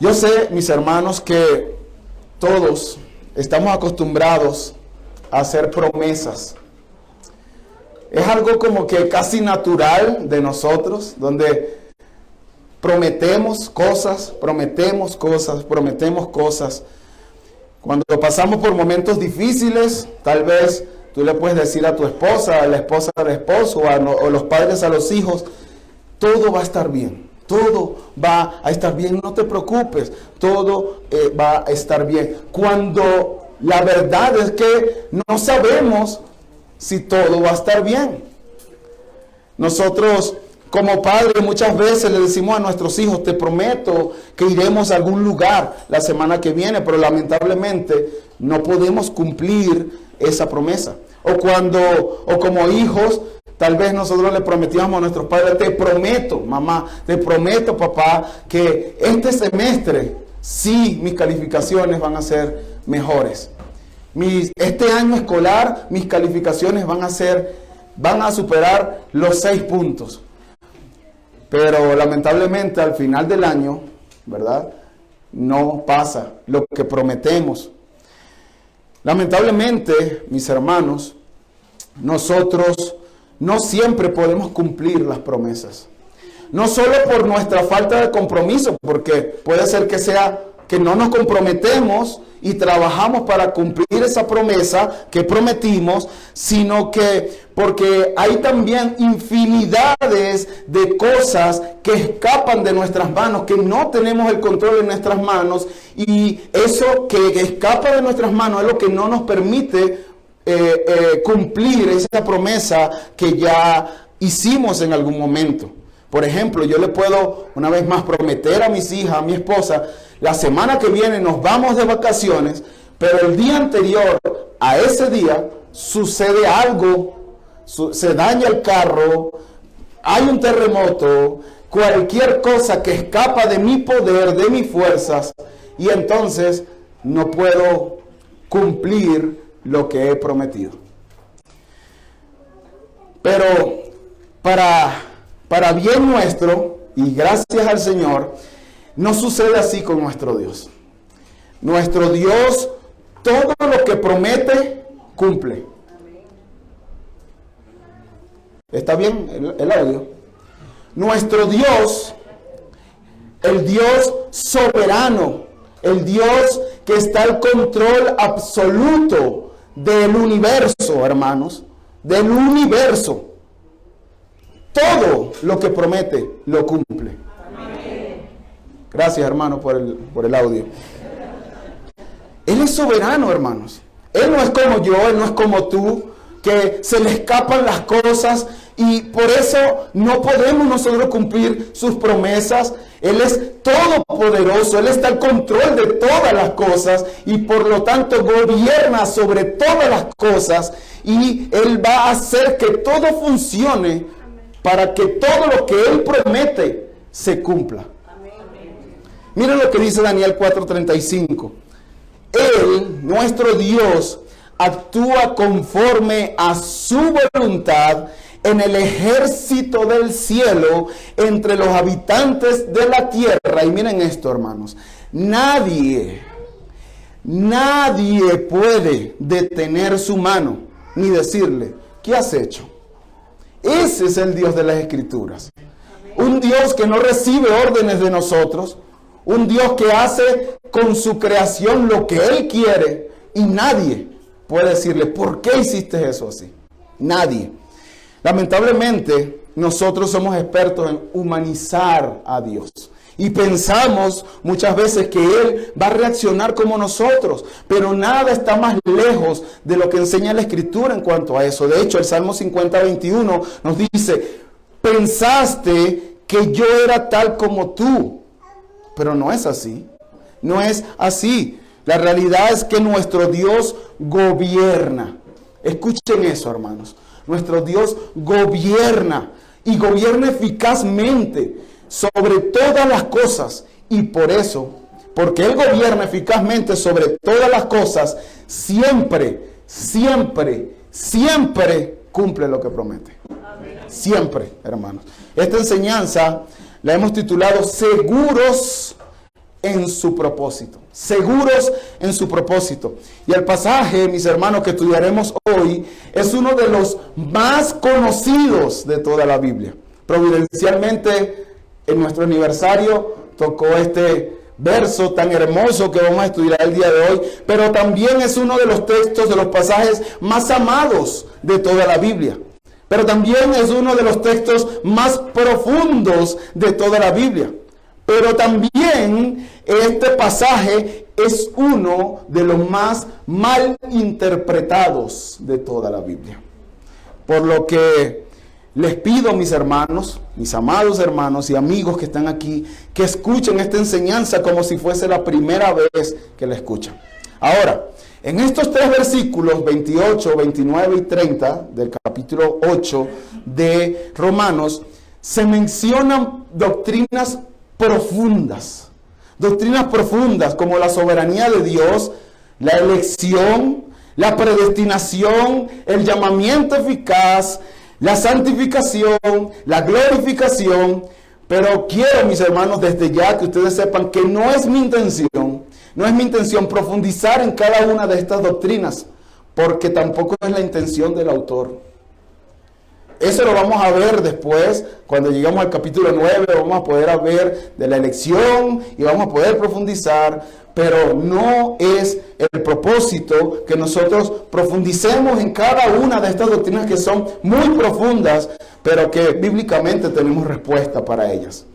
Yo sé, mis hermanos, que todos estamos acostumbrados a hacer promesas. Es algo como que casi natural de nosotros, donde prometemos cosas. Cuando pasamos por momentos difíciles, tal vez tú le puedes decir a tu esposa, a la esposa al esposo, o los padres a los hijos, todo va a estar bien. Todo va a estar bien, no te preocupes, todo va a estar bien. Cuando la verdad es que no sabemos si todo va a estar bien. Nosotros como padres muchas veces le decimos a nuestros hijos, te prometo que iremos a algún lugar la semana que viene, pero lamentablemente no podemos cumplir esa promesa. O como hijos, tal vez nosotros le prometíamos a nuestros padres, te prometo, mamá, te prometo, papá, que este semestre sí mis calificaciones van a ser mejores. Este año escolar mis calificaciones van a superar los 6 puntos. Pero lamentablemente al final del año, ¿verdad? No pasa lo que prometemos. Lamentablemente, mis hermanos, nosotros no siempre podemos cumplir las promesas. No solo por nuestra falta de compromiso, porque puede ser que sea que no nos comprometemos y trabajamos para cumplir esa promesa que prometimos, sino que porque hay también infinidades de cosas que escapan de nuestras manos, que no tenemos el control en nuestras manos, y eso que escapa de nuestras manos es lo que no nos permite cumplir esa promesa que ya hicimos en algún momento. Por ejemplo, yo le puedo una vez más prometer a mis hijas, a mi esposa, la semana que viene nos vamos de vacaciones, pero el día anterior a ese día sucede algo, se daña el carro, hay un terremoto, cualquier cosa que escapa de mi poder, de mis fuerzas, y entonces no puedo cumplir lo que he prometido. Pero para bien nuestro, y gracias al Señor, no sucede así con nuestro Dios. Nuestro Dios, todo lo que promete, cumple. ¿Está bien el audio? Nuestro Dios, el Dios soberano, el Dios que está al control absoluto del universo, hermanos, del universo. Todo lo que promete, lo cumple. Amén. Gracias, hermano, por el audio. Él es soberano, hermanos. Él no es como yo, Él no es como tú, que se le escapan las cosas y por eso no podemos nosotros cumplir sus promesas. Él es todopoderoso, Él está al control de todas las cosas y por lo tanto gobierna sobre todas las cosas, y Él va a hacer que todo funcione para que todo lo que Él promete se cumpla. Miren lo que dice Daniel 4:35. Él, nuestro Dios, actúa conforme a su voluntad en el ejército del cielo, entre los habitantes de la tierra. Y miren esto, hermanos. Nadie puede detener su mano ni decirle, ¿qué has hecho? Ese es el Dios de las Escrituras. Un Dios que no recibe órdenes de nosotros. Un Dios que hace con su creación lo que Él quiere. Y nadie puede decirle, ¿por qué hiciste eso así? Nadie. Lamentablemente, nosotros somos expertos en humanizar a Dios. Y pensamos muchas veces que Él va a reaccionar como nosotros, pero nada está más lejos de lo que enseña la Escritura en cuanto a eso. De hecho, el Salmo 50:21 nos dice, pensaste que yo era tal como tú, pero no es así, no es así. La realidad es que nuestro Dios gobierna. Escuchen eso, hermanos. Nuestro Dios gobierna y gobierna eficazmente sobre todas las cosas, y por eso, porque Él gobierna eficazmente sobre todas las cosas, siempre cumple lo que promete. Amén. Siempre, hermanos. Esta enseñanza la hemos titulado Seguros en su propósito, seguros en su propósito. Y el pasaje, mis hermanos, que estudiaremos hoy, es uno de los más conocidos de toda la Biblia. Providencialmente, en nuestro aniversario, tocó este verso tan hermoso que vamos a estudiar el día de hoy, pero también es uno de los textos, de los pasajes más amados de toda la Biblia. Pero también es uno de los textos más profundos de toda la Biblia. Pero también este pasaje es uno de los más mal interpretados de toda la Biblia. Por lo que les pido, mis hermanos, mis amados hermanos y amigos que están aquí, que escuchen esta enseñanza como si fuese la primera vez que la escuchan. Ahora, en estos tres versículos, 28, 29 y 30 del capítulo 8 de Romanos, se mencionan doctrinas profundas como la soberanía de Dios, la elección, la predestinación, el llamamiento eficaz, la santificación, la glorificación. Pero quiero, mis hermanos, desde ya que ustedes sepan que no es mi intención profundizar en cada una de estas doctrinas, porque tampoco es la intención del autor. Eso lo vamos a ver después, cuando lleguemos al capítulo 9, vamos a poder ver de la elección y vamos a poder profundizar, pero no es el propósito que nosotros profundicemos en cada una de estas doctrinas que son muy profundas, pero que bíblicamente tenemos respuesta para ellas.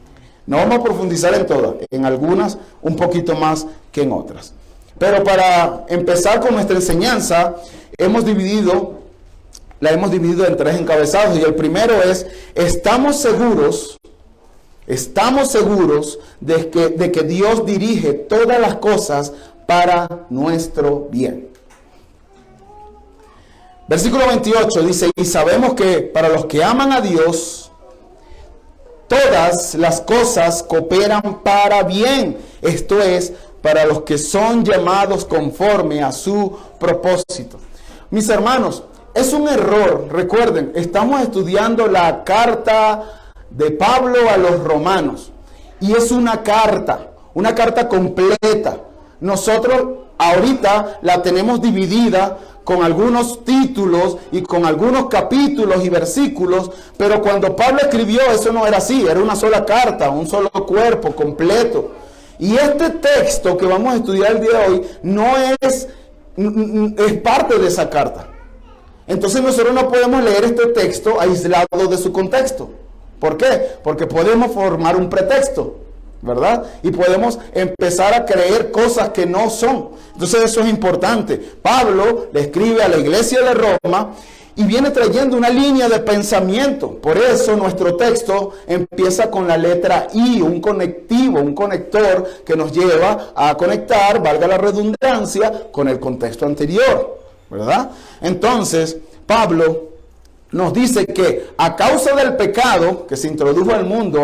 No vamos a profundizar en todas, en algunas un poquito más que en otras. Pero para empezar con nuestra enseñanza, la hemos dividido en tres encabezados, y el primero es: estamos seguros de que Dios dirige todas las cosas para nuestro bien. Versículo 28 dice: y sabemos que para los que aman a Dios, todas las cosas cooperan para bien, esto es, para los que son llamados conforme a su propósito. Mis hermanos, es un error. Recuerden, estamos estudiando la carta de Pablo a los romanos. Y es una carta completa. Nosotros ahorita la tenemos dividida con algunos títulos y con algunos capítulos y versículos. Pero cuando Pablo escribió, eso no era así. Era una sola carta, un solo cuerpo completo. Y este texto que vamos a estudiar el día de hoy no es parte de esa carta. Entonces nosotros no podemos leer este texto aislado de su contexto. ¿Por qué? Porque podemos formar un pretexto, ¿verdad? Y podemos empezar a creer cosas que no son. Entonces eso es importante. Pablo le escribe a la iglesia de Roma y viene trayendo una línea de pensamiento. Por eso nuestro texto empieza con la letra I, un conectivo, un conector que nos lleva a conectar, valga la redundancia, con el contexto anterior, ¿verdad? Entonces, Pablo nos dice que a causa del pecado que se introdujo al mundo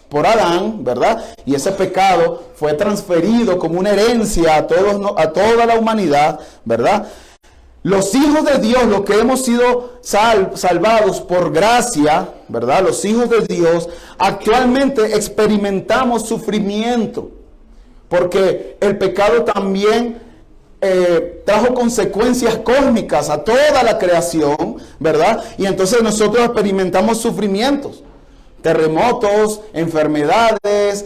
por Adán, ¿verdad? Y ese pecado fue transferido como una herencia a toda la humanidad, ¿verdad? Los hijos de Dios, los que hemos sido salvados por gracia, ¿verdad? Los hijos de Dios, actualmente experimentamos sufrimiento, porque el pecado también trajo consecuencias cósmicas a toda la creación, ¿verdad? Y entonces nosotros experimentamos sufrimientos, terremotos, enfermedades,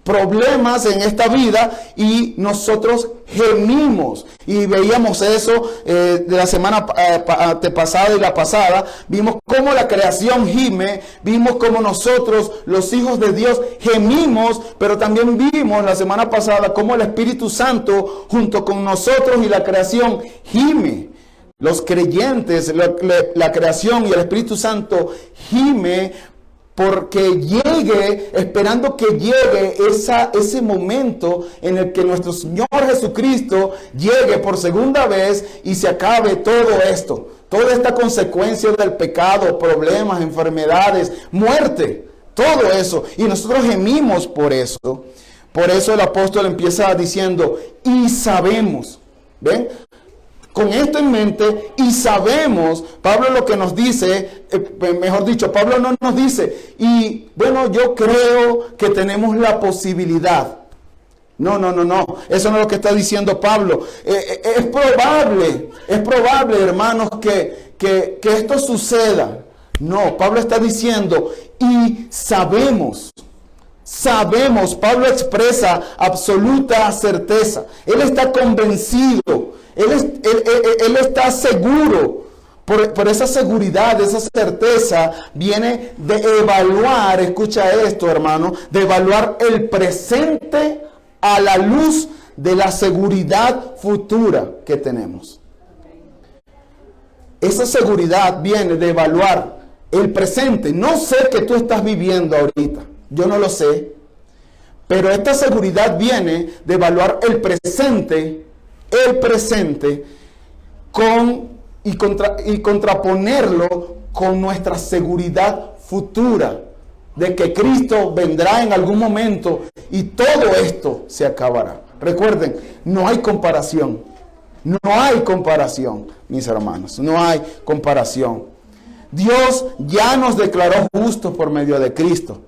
problemas en esta vida, y nosotros gemimos. Y veíamos eso de la semana pasada y la pasada. Vimos cómo la creación gime, vimos cómo nosotros, los hijos de Dios, gemimos, pero también vimos la semana pasada cómo el Espíritu Santo junto con nosotros y la creación gime. Los creyentes, la creación y el Espíritu Santo gime porque llegue, esperando que llegue ese momento en el que nuestro Señor Jesucristo llegue por segunda vez y se acabe todo esto. Toda esta consecuencia del pecado, problemas, enfermedades, muerte, todo eso. Y nosotros gemimos por eso. Por eso el apóstol empieza diciendo, y sabemos. ¿Ven? Con esto en mente, y sabemos, Pablo lo que nos dice, mejor dicho, Pablo no nos dice, y bueno, yo creo que tenemos la posibilidad. No. Eso no es lo que está diciendo Pablo. Es probable, hermanos, que esto suceda. No, Pablo está diciendo, y sabemos, Pablo expresa absoluta certeza. Él está convencido, él está seguro. Por esa seguridad, esa certeza, viene de evaluar, escucha esto, hermano, de evaluar el presente a la luz de la seguridad futura que tenemos. Esa seguridad viene de evaluar el presente. No sé qué tú estás viviendo ahorita, yo no lo sé, pero esta seguridad viene de evaluar el presente y contraponerlo con nuestra seguridad futura de que Cristo vendrá en algún momento y todo esto se acabará. Recuerden, no hay comparación, mis hermanos, no hay comparación. Dios ya nos declaró justos por medio de Cristo.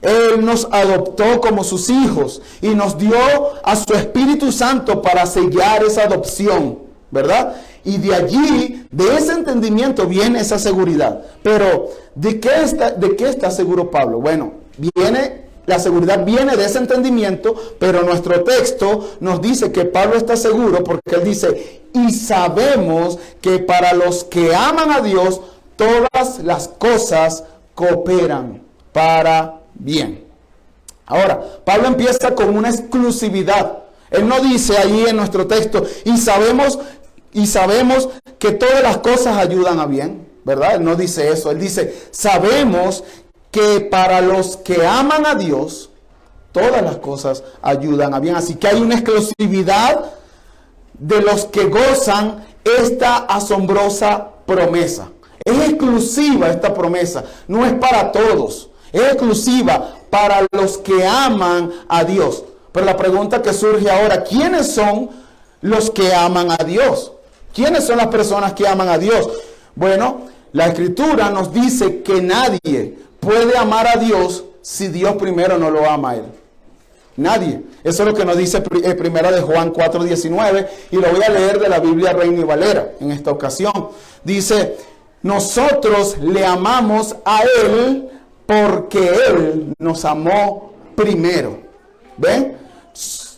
Él nos adoptó como sus hijos y nos dio a su Espíritu Santo para sellar esa adopción, ¿verdad? Y de allí, de ese entendimiento, viene esa seguridad. Pero, ¿de qué está seguro Pablo? Bueno, la seguridad viene de ese entendimiento, pero nuestro texto nos dice que Pablo está seguro porque él dice, y sabemos que para los que aman a Dios, todas las cosas cooperan para bien. Ahora, Pablo empieza con una exclusividad. Él no dice allí en nuestro texto, y sabemos que todas las cosas ayudan a bien, ¿verdad? Él no dice eso. Él dice, sabemos que para los que aman a Dios, todas las cosas ayudan a bien. Así que hay una exclusividad de los que gozan esta asombrosa promesa. Es exclusiva esta promesa, no es para todos. Es exclusiva para los que aman a Dios. Pero la pregunta que surge ahora, ¿quiénes son los que aman a Dios? ¿Quiénes son las personas que aman a Dios? Bueno, la Escritura nos dice que nadie puede amar a Dios si Dios primero no lo ama a él. Nadie. Eso es lo que nos dice primera de Juan 4:19, y lo voy a leer de la Biblia Reina y Valera en esta ocasión. Dice, nosotros le amamos a Él porque Él nos amó primero. ¿Ven?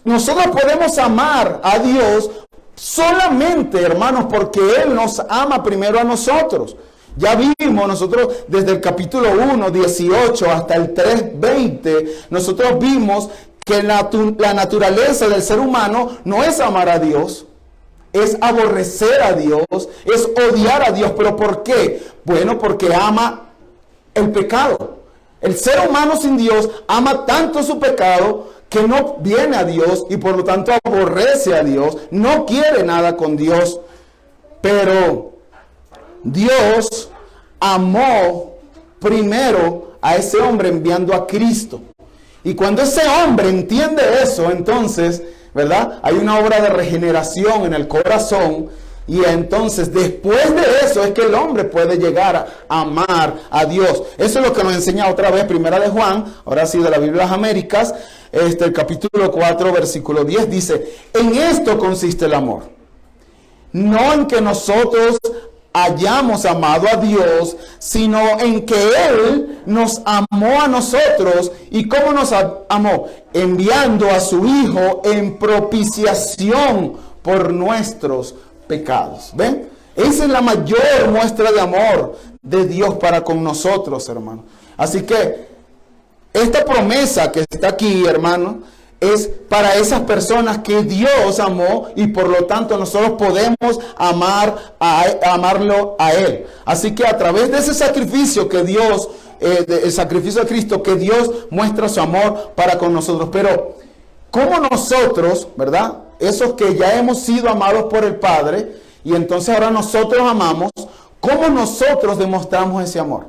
Nosotros podemos amar a Dios solamente, hermanos, porque Él nos ama primero a nosotros. Ya vimos nosotros desde el capítulo 1, 18 hasta el 3, 20, nosotros vimos que la naturaleza del ser humano no es amar a Dios, es aborrecer a Dios, es odiar a Dios. ¿Pero por qué? Bueno, porque ama el pecado. El ser humano sin Dios ama tanto su pecado que no viene a Dios y por lo tanto aborrece a Dios, no quiere nada con Dios. Pero Dios amó primero a ese hombre enviando a Cristo. Y cuando ese hombre entiende eso, entonces, ¿verdad? Hay una obra de regeneración en el corazón. Y entonces, después de eso, es que el hombre puede llegar a amar a Dios. Eso es lo que nos enseña otra vez Primera de Juan, ahora sí de la Biblia de las Américas, el capítulo 4, versículo 10, dice, en esto consiste el amor. No en que nosotros hayamos amado a Dios, sino en que Él nos amó a nosotros. ¿Y cómo nos amó? Enviando a su Hijo en propiciación por nuestros pecados. ¿Ven? Esa es la mayor muestra de amor de Dios para con nosotros, hermanos. Así que esta promesa que está aquí, hermano, es para esas personas que Dios amó y por lo tanto nosotros podemos amarlo a Él. Así que a través de ese sacrificio que Dios, el sacrificio de Cristo, que Dios muestra su amor para con nosotros. Pero ¿cómo nosotros, verdad? Esos que ya hemos sido amados por el Padre y entonces ahora nosotros amamos, ¿cómo nosotros demostramos ese amor?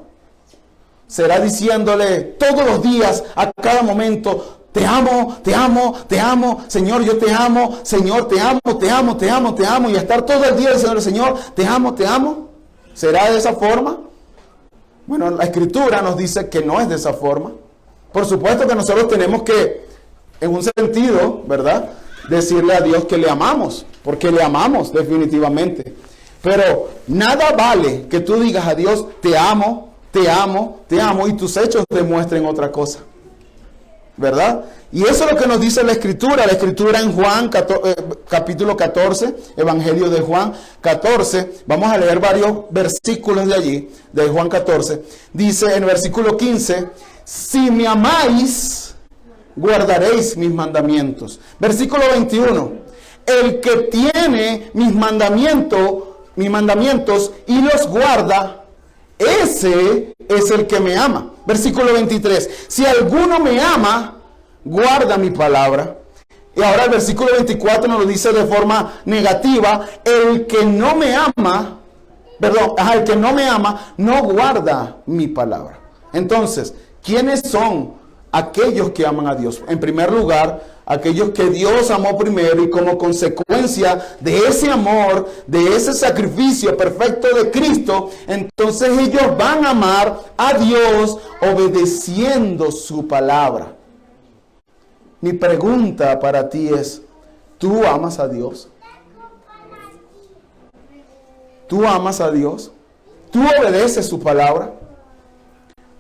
¿Será diciéndole todos los días, a cada momento, te amo, te amo, te amo, Señor, yo te amo, Señor, te amo, te amo, te amo, te amo, y estar todo el día diciendo, Señor, te amo, te amo? ¿Será de esa forma? Bueno, la Escritura nos dice que no es de esa forma. Por supuesto que nosotros tenemos que en un sentido, ¿verdad? Decirle a Dios que le amamos, porque le amamos definitivamente. Pero nada vale que tú digas a Dios, te amo, te amo, te amo, y tus hechos demuestren otra cosa, ¿verdad? Y eso es lo que nos dice la Escritura en Juan capítulo 14, Evangelio de Juan 14, vamos a leer varios versículos de allí, de Juan 14, dice en el versículo 15, si me amáis, guardaréis mis mandamientos. Versículo 21, el que tiene mis mandamientos y los guarda, ese es el que me ama. Versículo 23, si alguno me ama, guarda mi palabra. Y ahora el versículo 24 nos lo dice de forma negativa, el que no me ama, el que no me ama, no guarda mi palabra. Entonces, ¿quiénes son aquellos que aman a Dios? En primer lugar, aquellos que Dios amó primero, y como consecuencia de ese amor, de ese sacrificio perfecto de Cristo, entonces ellos van a amar a Dios obedeciendo su palabra. Mi pregunta para ti es, ¿tú amas a Dios? ¿Tú amas a Dios? ¿Tú obedeces su palabra?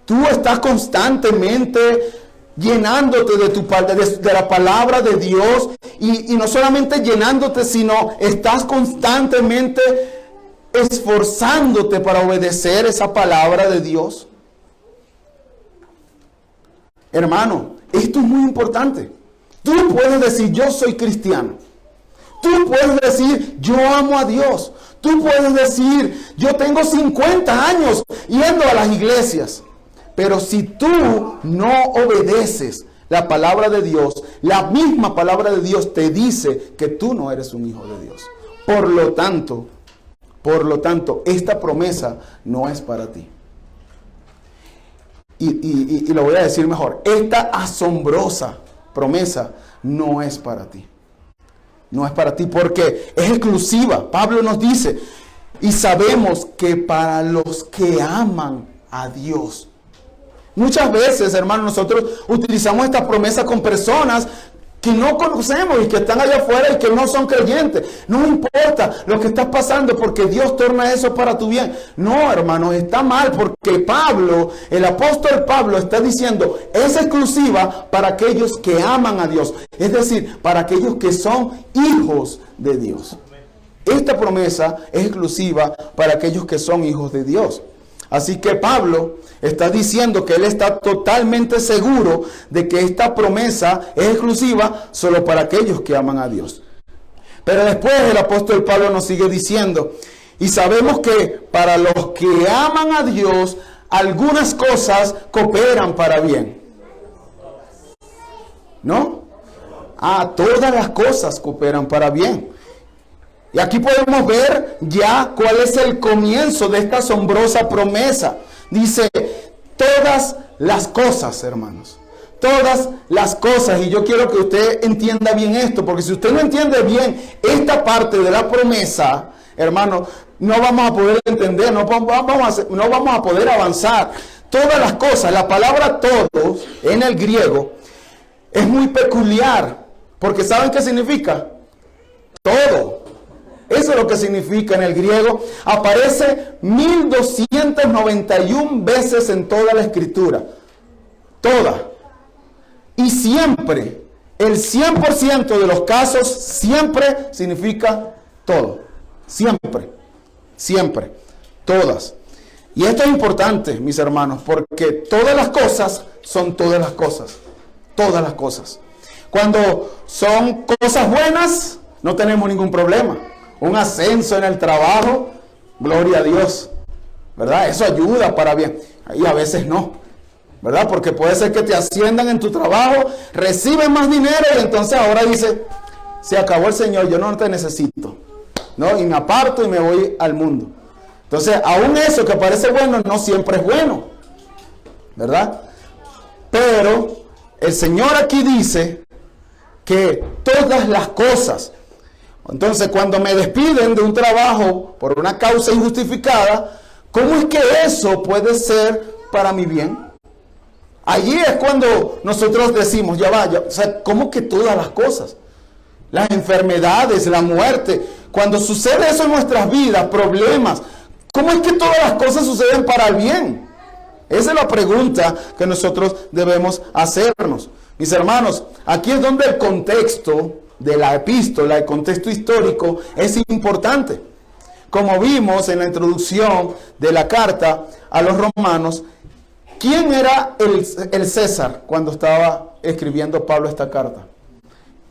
¿Tú estás constantemente llenándote de la palabra de Dios? Y no solamente llenándote, sino estás constantemente esforzándote para obedecer esa palabra de Dios. Hermano, esto es muy importante. Tú puedes decir, yo soy cristiano. Tú puedes decir, yo amo a Dios. Tú puedes decir, yo tengo 50 años yendo a las iglesias. Pero si tú no obedeces la palabra de Dios, la misma palabra de Dios te dice que tú no eres un hijo de Dios. Por lo tanto, esta promesa no es para ti. Y lo voy a decir mejor, esta asombrosa promesa no es para ti. No es para ti porque es exclusiva. Pablo nos dice, y sabemos que para los que aman a Dios. Muchas veces, hermanos, nosotros utilizamos esta promesa con personas que no conocemos y que están allá afuera y que no son creyentes. No importa lo que estás pasando porque Dios torna eso para tu bien. No, hermanos, está mal porque Pablo, el apóstol Pablo está diciendo, es exclusiva para aquellos que aman a Dios. Es decir, para aquellos que son hijos de Dios. Esta promesa es exclusiva para aquellos que son hijos de Dios. Así que Pablo está diciendo que él está totalmente seguro de que esta promesa es exclusiva solo para aquellos que aman a Dios. Pero después el apóstol Pablo nos sigue diciendo, y sabemos que para los que aman a Dios, algunas cosas cooperan para bien. ¿No? Todas las cosas cooperan para bien. Y aquí podemos ver ya cuál es el comienzo de esta asombrosa promesa. Dice, todas las cosas, hermanos. Todas las cosas. Y yo quiero que usted entienda bien esto, porque si usted no entiende bien esta parte de la promesa, hermano, no vamos a poder entender, no vamos a poder avanzar. Todas las cosas, la palabra todos en el griego es muy peculiar, porque ¿saben qué significa? Todo. Eso es lo que significa en el griego. Aparece 1291 veces en toda la escritura. Toda. Y siempre, el 100% de los casos, siempre significa todo. Siempre. Siempre. Todas. Y esto es importante, mis hermanos, porque todas las cosas son todas las cosas. Todas las cosas. Cuando son cosas buenas, no tenemos ningún problema. Un ascenso en el trabajo, gloria a Dios, ¿verdad? Eso ayuda para bien. Y a veces no, ¿verdad? Porque puede ser que te asciendan en tu trabajo, reciben más dinero y entonces ahora dice, se acabó el Señor, yo no te necesito, ¿no? Y me aparto y me voy al mundo. Entonces, aún eso que parece bueno, no siempre es bueno, ¿verdad? Pero el Señor aquí dice que todas las cosas. Entonces, cuando me despiden de un trabajo por una causa injustificada, ¿cómo es que eso puede ser para mi bien? Allí es cuando nosotros decimos, o sea, ¿cómo que todas las cosas? Las enfermedades, la muerte. Cuando sucede eso en nuestras vidas, problemas, ¿cómo es que todas las cosas suceden para el bien? Esa es la pregunta que nosotros debemos hacernos. Mis hermanos, aquí es donde el contexto de la epístola, el contexto histórico, es importante. Como vimos en la introducción de la carta a los romanos, ¿quién era el César cuando estaba escribiendo Pablo esta carta?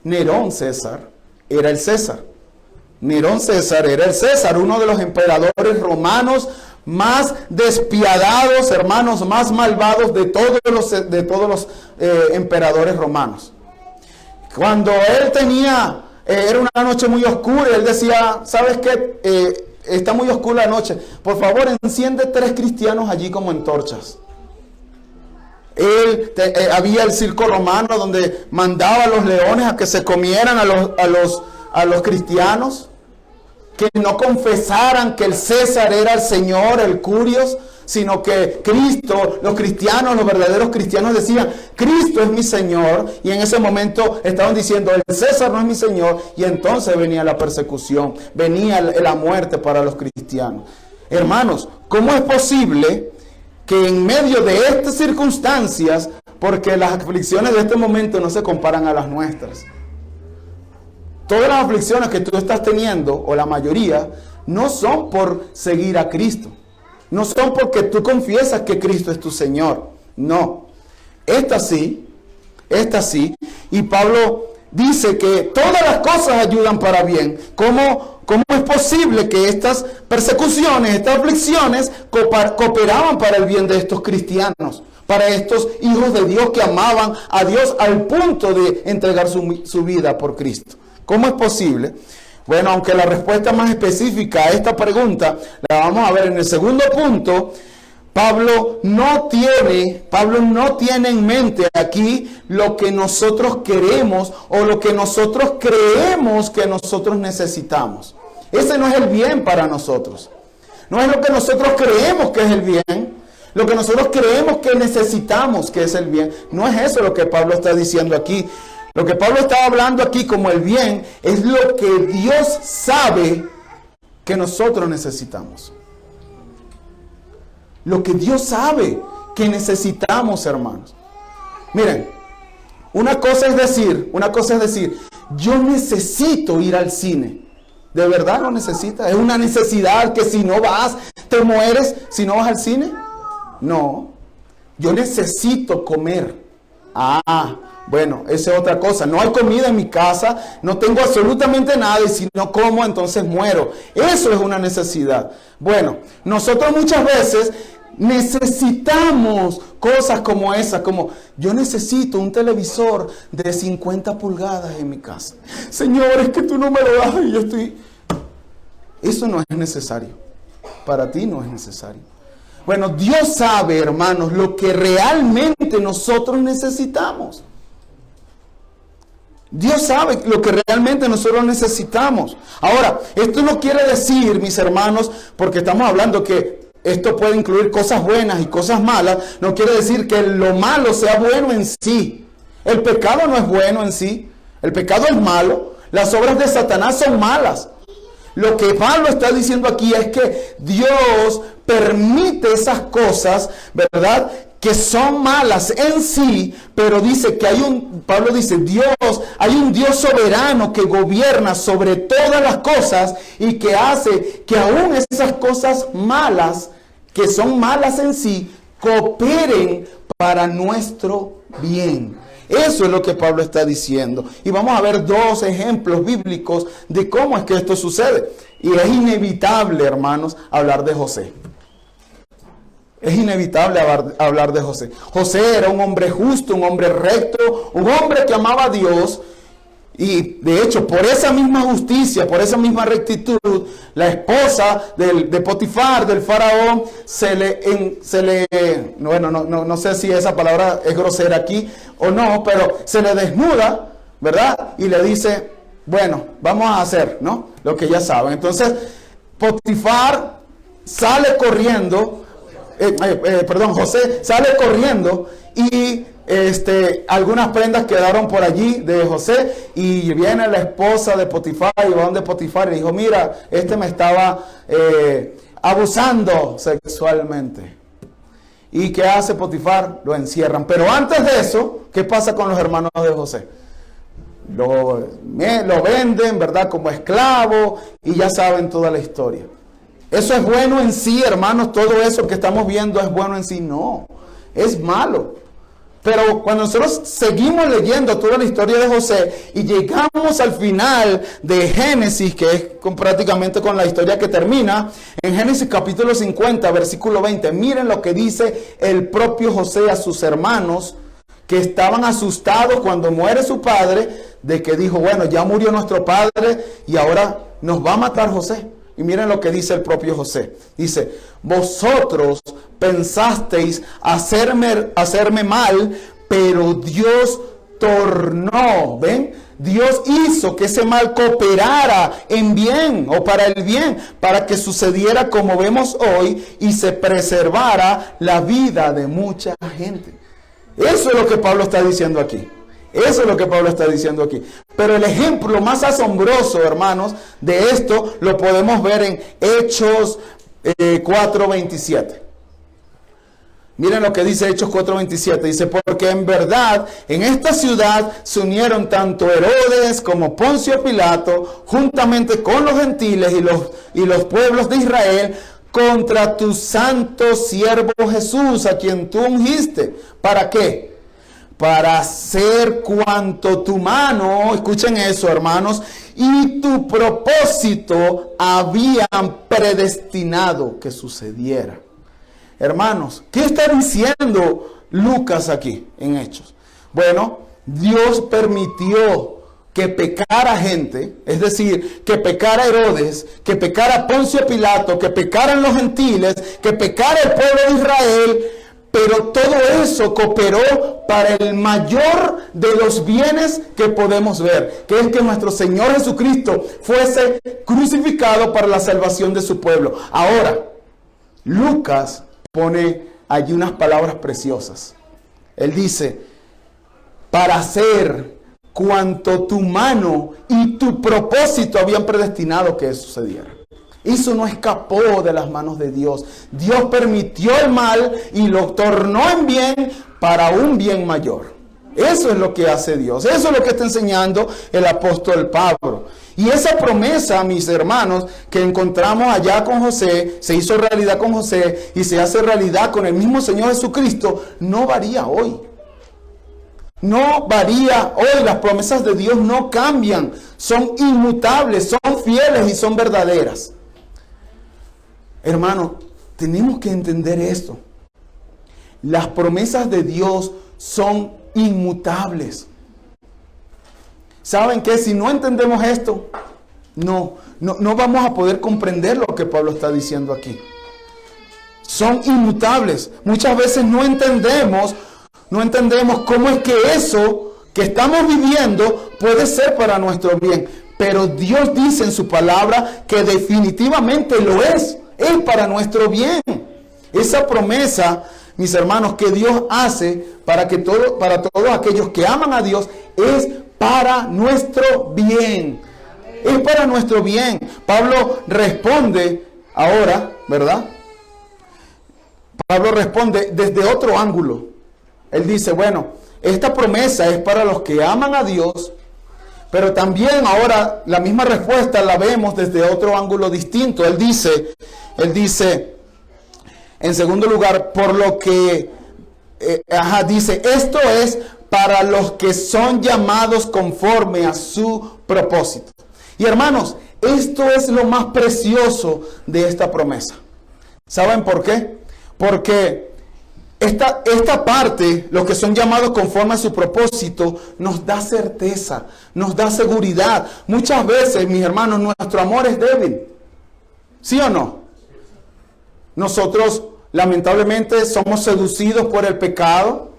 Nerón César era el César. Nerón César era el César, uno de los emperadores romanos más despiadados, hermanos, más malvados de todos los emperadores romanos. Cuando él era una noche muy oscura, él decía, ¿sabes qué? Está muy oscura la noche, por favor enciende 3 cristianos allí como antorchas. Había el circo romano donde mandaba a los leones a que se comieran a los cristianos, que no confesaran que el César era el Señor, el Curios, sino que Cristo, los cristianos, los verdaderos cristianos decían, Cristo es mi Señor, y en ese momento estaban diciendo, el César no es mi Señor, y entonces venía la persecución, venía la muerte para los cristianos. Hermanos, ¿cómo es posible que en medio de estas circunstancias, porque las aflicciones de este momento no se comparan a las nuestras, todas las aflicciones que tú estás teniendo, o la mayoría, no son por seguir a Cristo. No son porque tú confiesas que Cristo es tu Señor. No. Esta sí. Y Pablo dice que todas las cosas ayudan para bien. ¿Cómo es posible que estas persecuciones, estas aflicciones cooperaban para el bien de estos cristianos? Para estos hijos de Dios que amaban a Dios al punto de entregar su vida por Cristo. ¿Cómo es posible? Bueno, aunque la respuesta más específica a esta pregunta la vamos a ver en el segundo punto, Pablo no tiene en mente aquí lo que nosotros queremos o lo que nosotros creemos que nosotros necesitamos. Ese no es el bien para nosotros. No es lo que nosotros creemos que es el bien, lo que nosotros creemos que necesitamos que es el bien. No es eso lo que Pablo está diciendo aquí. Lo que Pablo está hablando aquí como el bien es lo que Dios sabe que nosotros necesitamos. Lo que Dios sabe que necesitamos, hermanos. Miren, una cosa es decir, yo necesito ir al cine. ¿De verdad lo necesitas? ¿Es una necesidad que si no vas, te mueres si no vas al cine? No, yo necesito comer. Bueno, esa es otra cosa. No hay comida en mi casa, no tengo absolutamente nada y si no como, entonces muero. Eso es una necesidad. Bueno, nosotros muchas veces necesitamos cosas como esas, como yo necesito un televisor de 50 pulgadas en mi casa. Señor, es que tú no me lo das y yo estoy... Eso no es necesario. Para ti no es necesario. Bueno, Dios sabe, hermanos, lo que realmente nosotros necesitamos. Dios sabe lo que realmente nosotros necesitamos. Ahora, esto no quiere decir, mis hermanos, porque estamos hablando que esto puede incluir cosas buenas y cosas malas, no quiere decir que lo malo sea bueno en sí. El pecado no es bueno en sí. El pecado es malo. Las obras de Satanás son malas. Lo que Pablo está diciendo aquí es que Dios permite esas cosas, ¿verdad?, que son malas en sí, pero dice que Pablo dice, hay un Dios soberano que gobierna sobre todas las cosas y que hace que aún esas cosas malas, que son malas en sí, cooperen para nuestro bien. Eso es lo que Pablo está diciendo. Y vamos a ver 2 ejemplos bíblicos de cómo es que esto sucede. Y es inevitable, hermanos, hablar de José. Es inevitable hablar de José. José era un hombre justo, un hombre recto, un hombre que amaba a Dios. Y de hecho, por esa misma justicia, por esa misma rectitud, la esposa de Potifar, del faraón, no sé si esa palabra es grosera aquí o no, pero se le desnuda, ¿verdad? Y le dice, bueno, vamos a hacer, ¿no?, lo que ya saben. Entonces, Potifar sale corriendo. José sale corriendo y algunas prendas quedaron por allí de José, y viene la esposa de Potifar y va donde Potifar y dijo: mira, me estaba abusando sexualmente. ¿Y qué hace Potifar? Lo encierran. Pero antes de eso, ¿qué pasa con los hermanos de José? Lo venden, ¿verdad?, como esclavo, y ya saben toda la historia. ¿Eso es bueno en sí, hermanos? ¿Todo eso que estamos viendo es bueno en sí? No, es malo. Pero cuando nosotros seguimos leyendo toda la historia de José y llegamos al final de Génesis, que es prácticamente con la historia que termina, en Génesis capítulo 50, versículo 20, miren lo que dice el propio José a sus hermanos, que estaban asustados cuando muere su padre, de que dijo: bueno, ya murió nuestro padre y ahora nos va a matar José. Y miren lo que dice el propio José. Dice: vosotros pensasteis hacerme mal, pero Dios tornó. ¿Ven? Dios hizo que ese mal cooperara en bien, o para el bien, para que sucediera como vemos hoy y se preservara la vida de mucha gente. Eso es lo que Pablo está diciendo aquí. Eso es lo que Pablo está diciendo aquí. Pero el ejemplo más asombroso, hermanos, de esto lo podemos ver en Hechos 4:27. Miren lo que dice Hechos 4:27. Dice: porque en verdad en esta ciudad se unieron tanto Herodes como Poncio Pilato, juntamente con los gentiles y los pueblos de Israel, contra tu santo siervo Jesús, a quien tú ungiste. ¿Para qué? Para hacer cuanto tu mano, escuchen eso, hermanos, y tu propósito habían predestinado que sucediera. Hermanos, ¿qué está diciendo Lucas aquí en Hechos? Bueno, Dios permitió que pecara gente, es decir, que pecara Herodes, que pecara Poncio Pilato, que pecaran los gentiles, que pecara el pueblo de Israel. Pero todo eso cooperó para el mayor de los bienes que podemos ver, que es que nuestro Señor Jesucristo fuese crucificado para la salvación de su pueblo. Ahora, Lucas pone allí unas palabras preciosas. Él dice: para hacer cuanto tu mano y tu propósito habían predestinado que sucediera. Eso no escapó de las manos de Dios. Dios permitió el mal y lo tornó en bien para un bien mayor. Eso es lo que hace Dios. Eso es lo que está enseñando el apóstol Pablo. Y esa promesa, mis hermanos, que encontramos allá con José, se hizo realidad con José y se hace realidad con el mismo Señor Jesucristo, no varía hoy. No varía hoy. Las promesas de Dios no cambian. Son inmutables, son fieles y son verdaderas. Hermanos, tenemos que entender esto. Las promesas de Dios son inmutables. ¿Saben qué? Si no entendemos esto, no vamos a poder comprender lo que Pablo está diciendo aquí. Son inmutables. Muchas veces no entendemos cómo es que eso que estamos viviendo puede ser para nuestro bien. Pero Dios dice en su palabra que definitivamente lo es. Es para nuestro bien. Esa promesa, mis hermanos, que Dios hace para todos aquellos que aman a Dios, es para nuestro bien. Es para nuestro bien. Pablo responde ahora, ¿verdad? Pablo responde desde otro ángulo. Él dice: bueno, esta promesa es para los que aman a Dios. Pero también ahora la misma respuesta la vemos desde otro ángulo distinto. Él dice, en segundo lugar, por lo que, dice, esto es para los que son llamados conforme a su propósito. Y hermanos, esto es lo más precioso de esta promesa. ¿Saben por qué? Porque esta parte, los que son llamados conforme a su propósito, nos da certeza, nos da seguridad. Muchas veces, mis hermanos, nuestro amor es débil. ¿Sí o no? Nosotros, lamentablemente, somos seducidos por el pecado.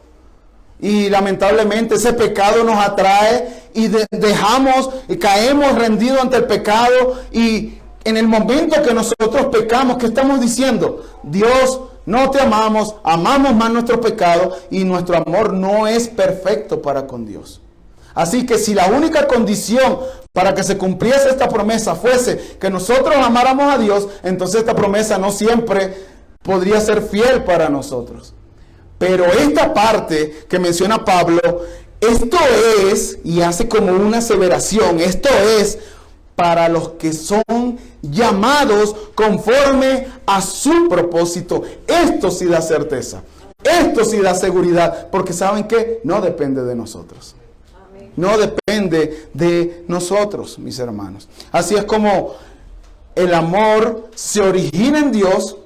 Y lamentablemente ese pecado nos atrae y dejamos y caemos rendidos ante el pecado. Y en el momento que nosotros pecamos, ¿qué estamos diciendo? Dios, no te amamos, amamos más nuestros pecados y nuestro amor no es perfecto para con Dios. Así que si la única condición para que se cumpliese esta promesa fuese que nosotros amáramos a Dios, entonces esta promesa no siempre podría ser fiel para nosotros. Pero esta parte que menciona Pablo, esto es, y hace como una aseveración, esto es para los que son llamados conforme a su propósito. Esto sí da certeza, esto sí da seguridad, porque ¿saben qué? No depende de nosotros. No depende de nosotros, mis hermanos. Así es como el amor se origina en Dios,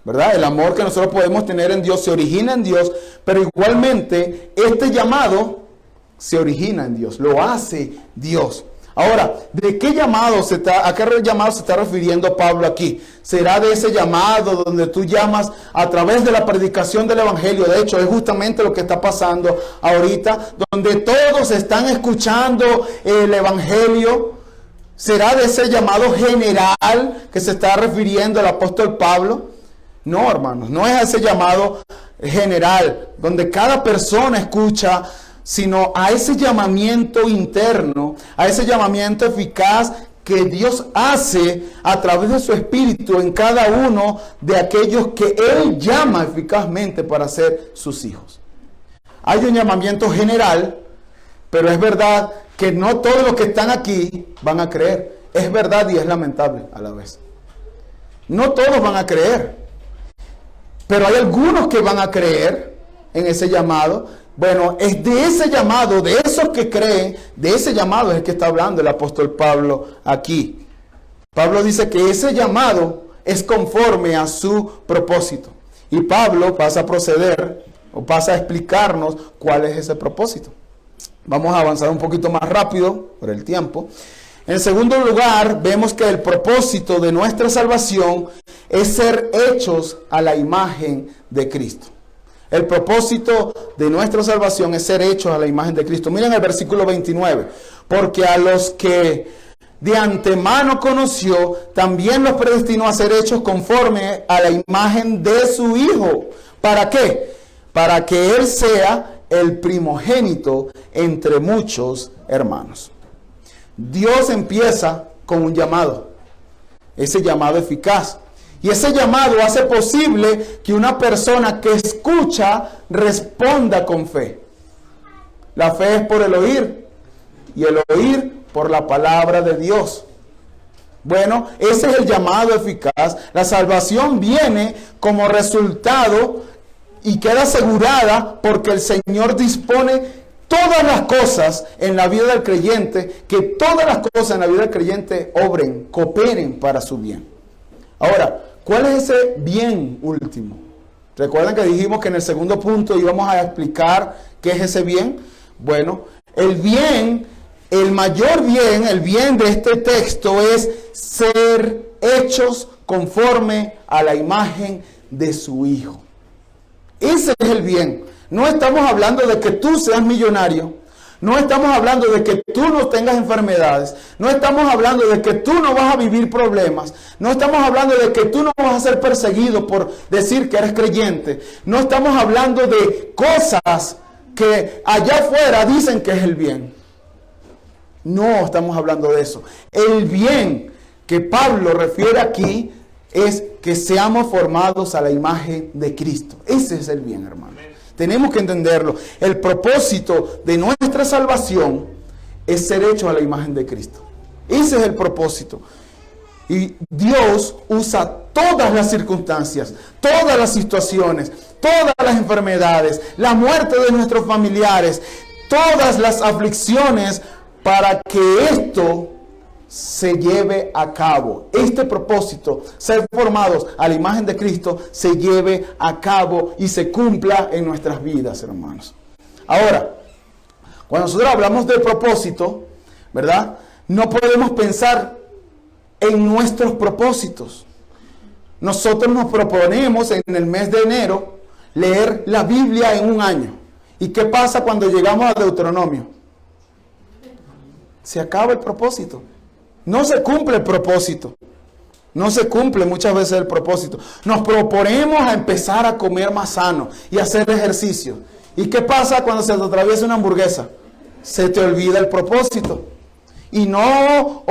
¿verdad? El amor que nosotros podemos tener en Dios se origina en Dios, pero igualmente este llamado se origina en Dios, lo hace Dios. Ahora, ¿de qué llamado a qué llamado se está refiriendo Pablo aquí? ¿Será de ese llamado donde tú llamas a través de la predicación del Evangelio? De hecho, es justamente lo que está pasando ahorita, donde todos están escuchando el Evangelio. ¿Será de ese llamado general que se está refiriendo el apóstol Pablo? No, hermanos, no es a ese llamado general, donde cada persona escucha, sino a ese llamamiento interno, a ese llamamiento eficaz que Dios hace a través de su Espíritu en cada uno de aquellos que Él llama eficazmente para ser sus hijos. Hay un llamamiento general, pero es verdad que no todos los que están aquí van a creer. Es verdad y es lamentable a la vez. No todos van a creer, pero hay algunos que van a creer en ese llamado. Bueno, es de ese llamado, de esos que creen, de ese llamado es el que está hablando el apóstol Pablo aquí. Pablo dice que ese llamado es conforme a su propósito. Y Pablo pasa a proceder, o pasa a explicarnos cuál es ese propósito. Vamos a avanzar un poquito más rápido por el tiempo. En segundo lugar, vemos que el propósito de nuestra salvación es ser hechos a la imagen de Cristo. El propósito de nuestra salvación es ser hechos a la imagen de Cristo. Miren el versículo 29. Porque a los que de antemano conoció, también los predestinó a ser hechos conforme a la imagen de su Hijo. ¿Para qué? Para que Él sea el primogénito entre muchos hermanos. Dios empieza con un llamado. Ese llamado eficaz. Y ese llamado hace posible que una persona que escucha responda con fe. La fe es por el oír y el oír por la palabra de Dios. Bueno, ese es el llamado eficaz. La salvación viene como resultado y queda asegurada porque el Señor dispone todas las cosas en la vida del creyente, que todas las cosas en la vida del creyente obren, cooperen para su bien. Ahora, ¿cuál es ese bien último? Recuerden que dijimos que en el segundo punto íbamos a explicar qué es ese bien. Bueno, el bien, el mayor bien, el bien de este texto es ser hechos conforme a la imagen de su Hijo. Ese es el bien. No estamos hablando de que tú seas millonario. No estamos hablando de que tú no tengas enfermedades. No estamos hablando de que tú no vas a vivir problemas. No estamos hablando de que tú no vas a ser perseguido por decir que eres creyente. No estamos hablando de cosas que allá afuera dicen que es el bien. No estamos hablando de eso. El bien que Pablo refiere aquí es que seamos formados a la imagen de Cristo. Ese es el bien, hermano. Tenemos que entenderlo. El propósito de nuestra salvación es ser hecho a la imagen de Cristo. Ese es el propósito. Y Dios usa todas las circunstancias, todas las situaciones, todas las enfermedades, la muerte de nuestros familiares, todas las aflicciones para que esto se lleve a cabo. Este propósito, ser formados a la imagen de Cristo, se lleve a cabo y se cumpla en nuestras vidas, hermanos. Ahora, cuando nosotros hablamos del propósito, ¿verdad? No podemos pensar en nuestros propósitos. Nosotros nos proponemos en el mes de enero leer la Biblia en un año. ¿Y qué pasa cuando llegamos a Deuteronomio? Se acaba el propósito. No se cumple el propósito. No se cumple muchas veces el propósito. Nos proponemos a empezar a comer más sano y hacer ejercicio. ¿Y qué pasa cuando se te atraviesa una hamburguesa? Se te olvida el propósito. Y no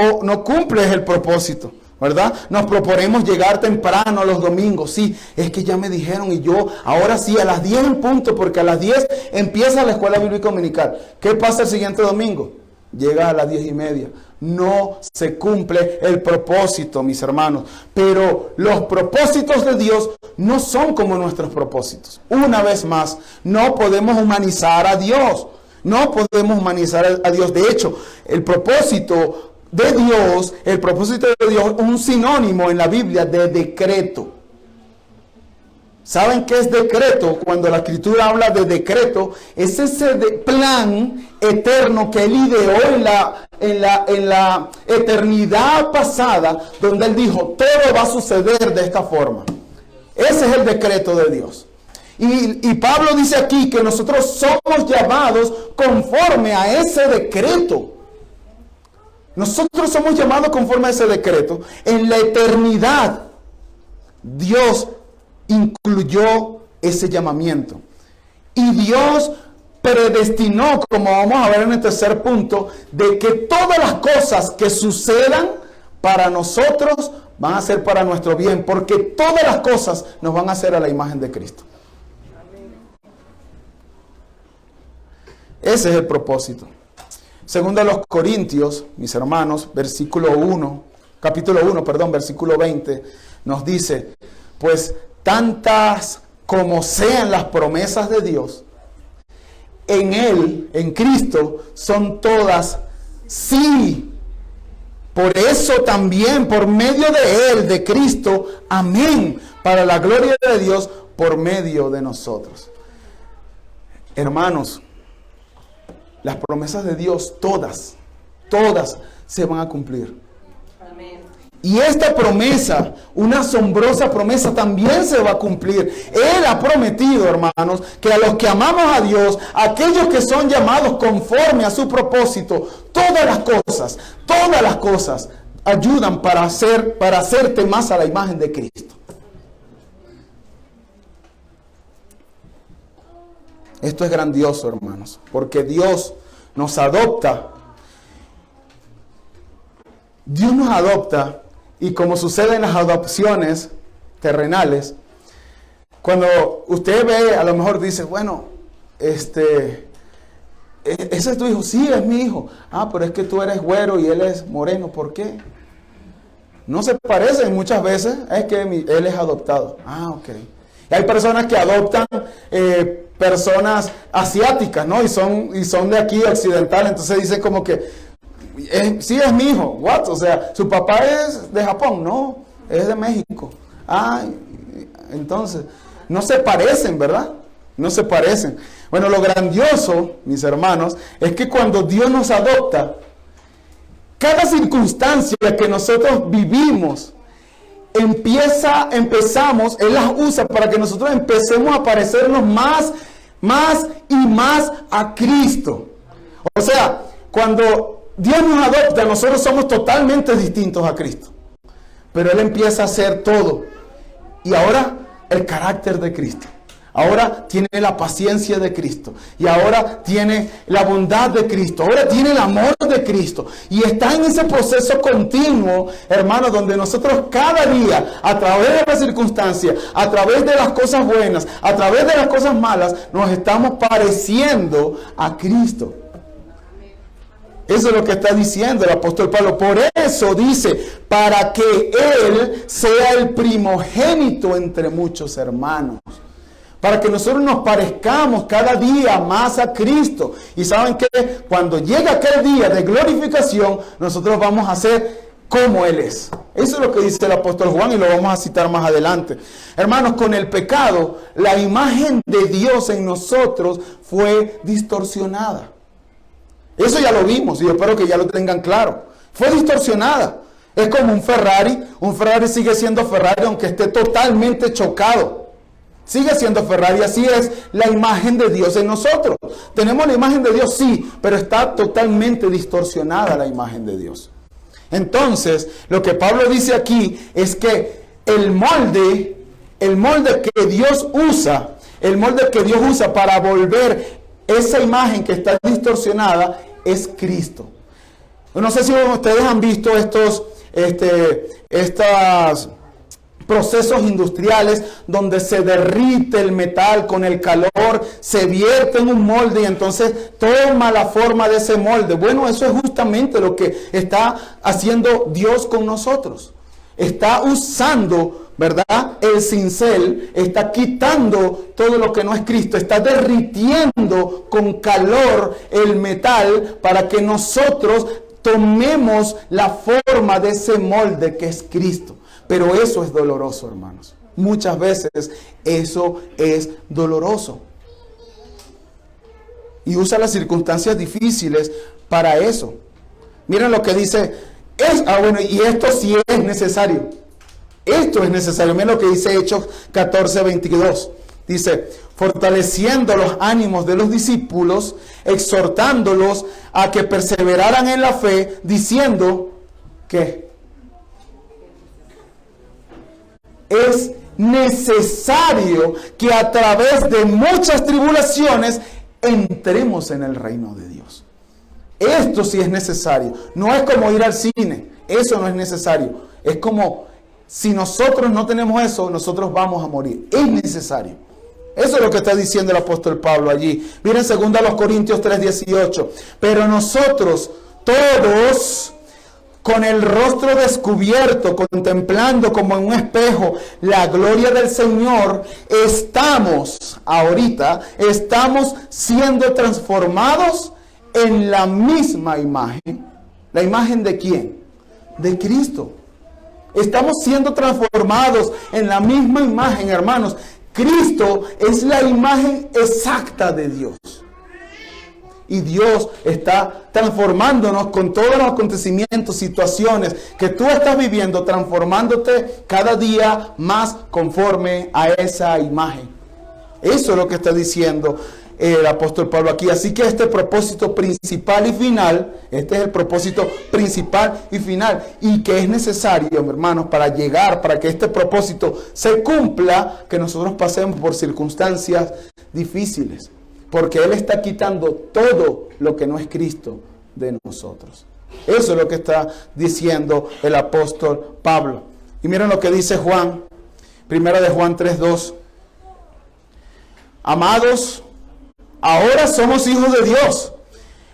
cumples el propósito, ¿verdad? Nos proponemos llegar temprano los domingos. Sí, es que ya me dijeron y yo, ahora sí, a las 10 en punto, porque a las 10 empieza la escuela bíblica dominical. ¿Qué pasa el siguiente domingo? Llega a las 10:30. No se cumple el propósito, mis hermanos. Pero los propósitos de Dios no son como nuestros propósitos. Una vez más, no podemos humanizar a Dios. No podemos humanizar a Dios. De hecho, el propósito de Dios, un sinónimo en la Biblia de decreto. ¿Saben qué es decreto? Cuando la Escritura habla de decreto, es ese plan eterno que Él ideó en la eternidad pasada, donde Él dijo, todo va a suceder de esta forma. Ese es el decreto de Dios. Y Pablo dice aquí que nosotros somos llamados conforme a ese decreto. Nosotros somos llamados conforme a ese decreto. En la eternidad, Dios incluyó ese llamamiento. Y Dios predestinó, como vamos a ver en el tercer punto, de que todas las cosas que sucedan para nosotros van a ser para nuestro bien, porque todas las cosas nos van a hacer a la imagen de Cristo. Ese es el propósito. Según los Corintios, mis hermanos, versículo 20, nos dice, pues tantas como sean las promesas de Dios, en Él, en Cristo, son todas sí. Por eso también, por medio de Él, de Cristo, amén, para la gloria de Dios, por medio de nosotros. Hermanos, las promesas de Dios, todas se van a cumplir. Amén. Y esta promesa, una asombrosa promesa, también se va a cumplir. Él ha prometido, hermanos, que a los que amamos a Dios, aquellos que son llamados conforme a su propósito, todas las cosas ayudan para hacerte más a la imagen de Cristo. Esto es grandioso, hermanos, porque Dios nos adopta. Dios nos adopta, y como sucede en las adopciones terrenales, cuando usted ve, a lo mejor dice, bueno, ese es tu hijo. Sí, es mi hijo. Ah, pero es que tú eres güero y él es moreno. ¿Por qué? No se parecen muchas veces. Es que él es adoptado. Ah, ok. Y hay personas que adoptan personas asiáticas, ¿no? Y son de aquí, occidental. Entonces dicen como que, sí, es mi hijo. ¿What? O sea, su papá es de Japón. No, es de México. Ah, entonces, no se parecen, ¿verdad? No se parecen. Bueno, lo grandioso, mis hermanos, es que cuando Dios nos adopta, cada circunstancia que nosotros vivimos, empezamos, Él las usa para que nosotros empecemos a parecernos más y más a Cristo. O sea, cuando Dios nos adopta, nosotros somos totalmente distintos a Cristo. Pero Él empieza a hacer todo. Y ahora el carácter de Cristo. Ahora tiene la paciencia de Cristo. Y ahora tiene la bondad de Cristo. Ahora tiene el amor de Cristo. Y está en ese proceso continuo, hermanos, donde nosotros cada día, a través de las circunstancias, a través de las cosas buenas, a través de las cosas malas, nos estamos pareciendo a Cristo. Eso es lo que está diciendo el apóstol Pablo. Por eso dice, para que Él sea el primogénito entre muchos hermanos. Para que nosotros nos parezcamos cada día más a Cristo. Y saben que cuando llega aquel día de glorificación, nosotros vamos a ser como Él es. Eso es lo que dice el apóstol Juan y lo vamos a citar más adelante. Hermanos, con el pecado, la imagen de Dios en nosotros fue distorsionada. Eso ya lo vimos y espero que ya lo tengan claro. Fue distorsionada. Es como un Ferrari. Un Ferrari sigue siendo Ferrari aunque esté totalmente chocado. Sigue siendo Ferrari. Así es la imagen de Dios en nosotros. Tenemos la imagen de Dios, sí, pero está totalmente distorsionada la imagen de Dios. Entonces, lo que Pablo dice aquí es que el molde que Dios usa, para volver esa imagen que está distorsionada, es Cristo. No sé si ustedes han visto estos procesos industriales donde se derrite el metal con el calor, se vierte en un molde y entonces toma la forma de ese molde. Bueno, eso es justamente lo que está haciendo Dios con nosotros. Está usando, ¿verdad?, el cincel, está quitando todo lo que no es Cristo, está derritiendo con calor el metal para que nosotros tomemos la forma de ese molde que es Cristo. Pero eso es doloroso, hermanos. Muchas veces eso es doloroso. Y usa las circunstancias difíciles para eso. Miren lo que dice. Y esto sí es necesario. Esto es necesario. Miren lo que dice Hechos 14:22. Dice, fortaleciendo los ánimos de los discípulos, exhortándolos a que perseveraran en la fe, diciendo que es necesario que a través de muchas tribulaciones entremos en el reino de Dios. Esto sí es necesario. No es como ir al cine. Eso no es necesario. Es como, si nosotros no tenemos eso, nosotros vamos a morir. Es necesario. Eso es lo que está diciendo el apóstol Pablo allí. Miren 2 Corintios 3:18. Pero nosotros todos, con el rostro descubierto, contemplando como en un espejo la gloria del Señor, estamos siendo transformados en la misma imagen. ¿La imagen de quién? De Cristo. Estamos siendo transformados en la misma imagen, hermanos. Cristo es la imagen exacta de Dios. Y Dios está transformándonos con todos los acontecimientos, situaciones que tú estás viviendo, transformándote cada día más conforme a esa imagen. Eso es lo que está diciendo el apóstol Pablo aquí. Así que este propósito principal y final, este es el propósito principal y final, y que es necesario, hermanos, para que este propósito se cumpla, que nosotros pasemos por circunstancias difíciles. Porque Él está quitando todo lo que no es Cristo de nosotros. Eso es lo que está diciendo el apóstol Pablo. Y miren lo que dice Juan. 1 Juan 3:2. Amados, ahora somos hijos de Dios.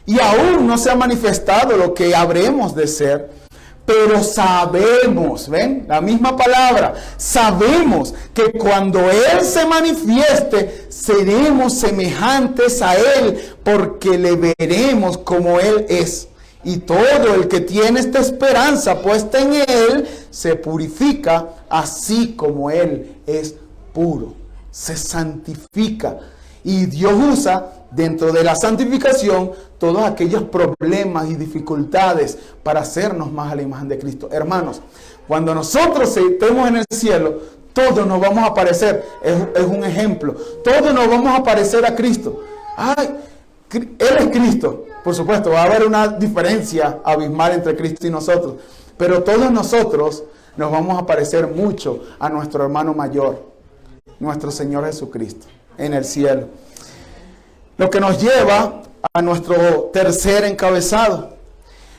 Y aún no se ha manifestado lo que habremos de ser. Pero sabemos, ¿ven? La misma palabra. Sabemos que cuando Él se manifieste, seremos semejantes a Él, porque le veremos como Él es. Y todo el que tiene esta esperanza puesta en Él, se purifica así como Él es puro. Se santifica. Y Dios usa dentro de la santificación todos aquellos problemas y dificultades para hacernos más a la imagen de Cristo. Hermanos, cuando nosotros estemos en el cielo, todos nos vamos a parecer, es un ejemplo, todos nos vamos a parecer a Cristo. Ay, Él es Cristo. Por supuesto, va a haber una diferencia abismal entre Cristo y nosotros, pero todos nosotros nos vamos a parecer mucho a nuestro hermano mayor, nuestro Señor Jesucristo, en el cielo. Lo que nos lleva a nuestro tercer encabezado.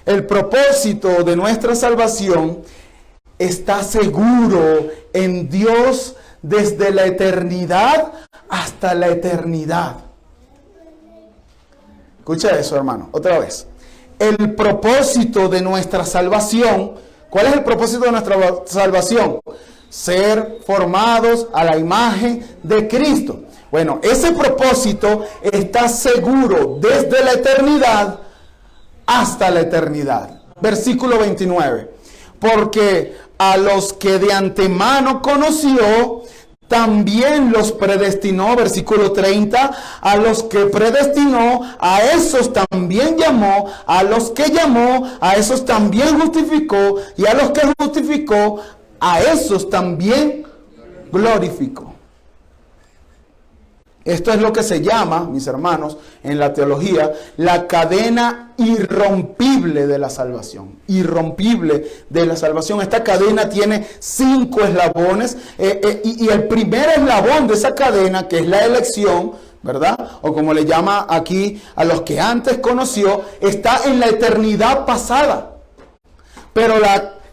El propósito de nuestra salvación está seguro en Dios desde la eternidad hasta la eternidad. Escucha eso, hermano, otra vez. El propósito de nuestra salvación. ¿Cuál es el propósito de nuestra salvación? Ser formados a la imagen de Cristo. Bueno, ese propósito está seguro desde la eternidad hasta la eternidad. Versículo 29. Porque a los que de antemano conoció, también los predestinó. Versículo 30. A los que predestinó, a esos también llamó. A los que llamó, a esos también justificó. Y a los que justificó, a esos también glorificó. Esto es lo que se llama, mis hermanos, en la teología, la cadena irrompible de la salvación. Irrompible de la salvación. Esta cadena tiene 5 eslabones y el primer eslabón de esa cadena, que es la elección, ¿verdad? O como le llama aquí a los que antes conoció, está en la eternidad pasada. Pero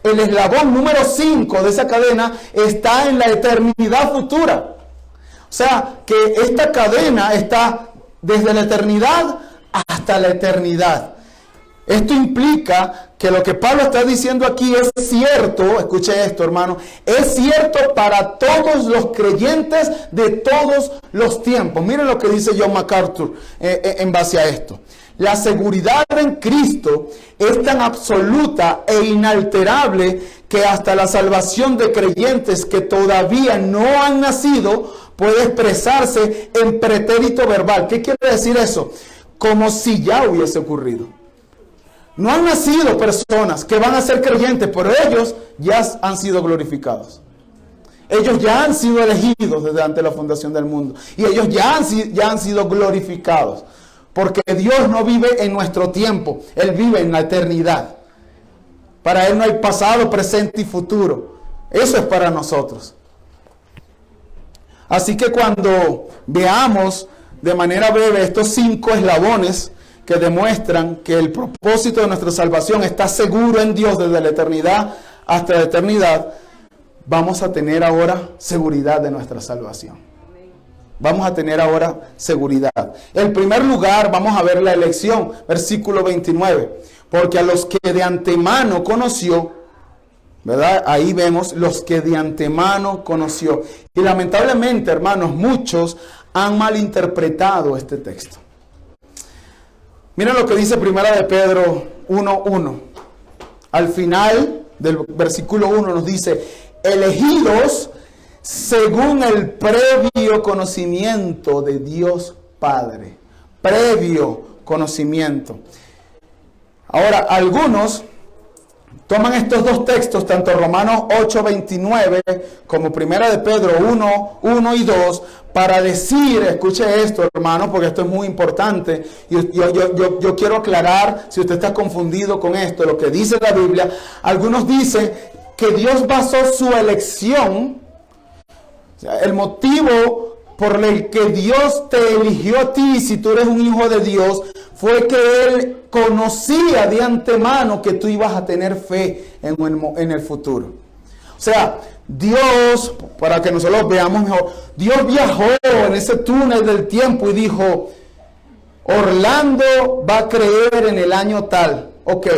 el eslabón número 5 de esa cadena está en la eternidad futura. O sea, que esta cadena está desde la eternidad hasta la eternidad. Esto implica que lo que Pablo está diciendo aquí es cierto, escuche esto, hermano, es cierto para todos los creyentes de todos los tiempos. Miren lo que dice John MacArthur en base a esto. La seguridad en Cristo es tan absoluta e inalterable que hasta la salvación de creyentes que todavía no han nacido puede expresarse en pretérito verbal. ¿Qué quiere decir eso? Como si ya hubiese ocurrido. No han nacido personas que van a ser creyentes, pero ellos ya han sido glorificados. Ellos ya han sido elegidos desde antes de la fundación del mundo. Y ellos ya han sido glorificados. Porque Dios no vive en nuestro tiempo. Él vive en la eternidad. Para Él no hay pasado, presente y futuro. Eso es para nosotros. Así que cuando veamos de manera breve estos 5 eslabones que demuestran que el propósito de nuestra salvación está seguro en Dios desde la eternidad hasta la eternidad, vamos a tener ahora seguridad de nuestra salvación. Vamos a tener ahora seguridad. En primer lugar, vamos a ver la elección, versículo 29. Porque a los que de antemano conoció, ¿verdad? Ahí vemos los que de antemano conoció. Y lamentablemente, hermanos, muchos han malinterpretado este texto. Miren lo que dice Primera de Pedro 1:1. Al final del versículo 1 nos dice, elegidos según el previo conocimiento de Dios Padre. Previo conocimiento. Ahora, algunos toman estos dos textos, tanto Romanos 8:29 como Primera de Pedro 1:1 y 2, para decir, escuche esto, hermano, porque esto es muy importante. Yo quiero aclarar, si usted está confundido con esto, lo que dice la Biblia. Algunos dicen que Dios basó su elección, o sea, el motivo por el que Dios te eligió a ti, si tú eres un hijo de Dios, fue que Él conocía de antemano que tú ibas a tener fe en el futuro. O sea, Dios, para que nosotros veamos mejor, Dios viajó en ese túnel del tiempo y dijo, Orlando va a creer en el año tal. Ok,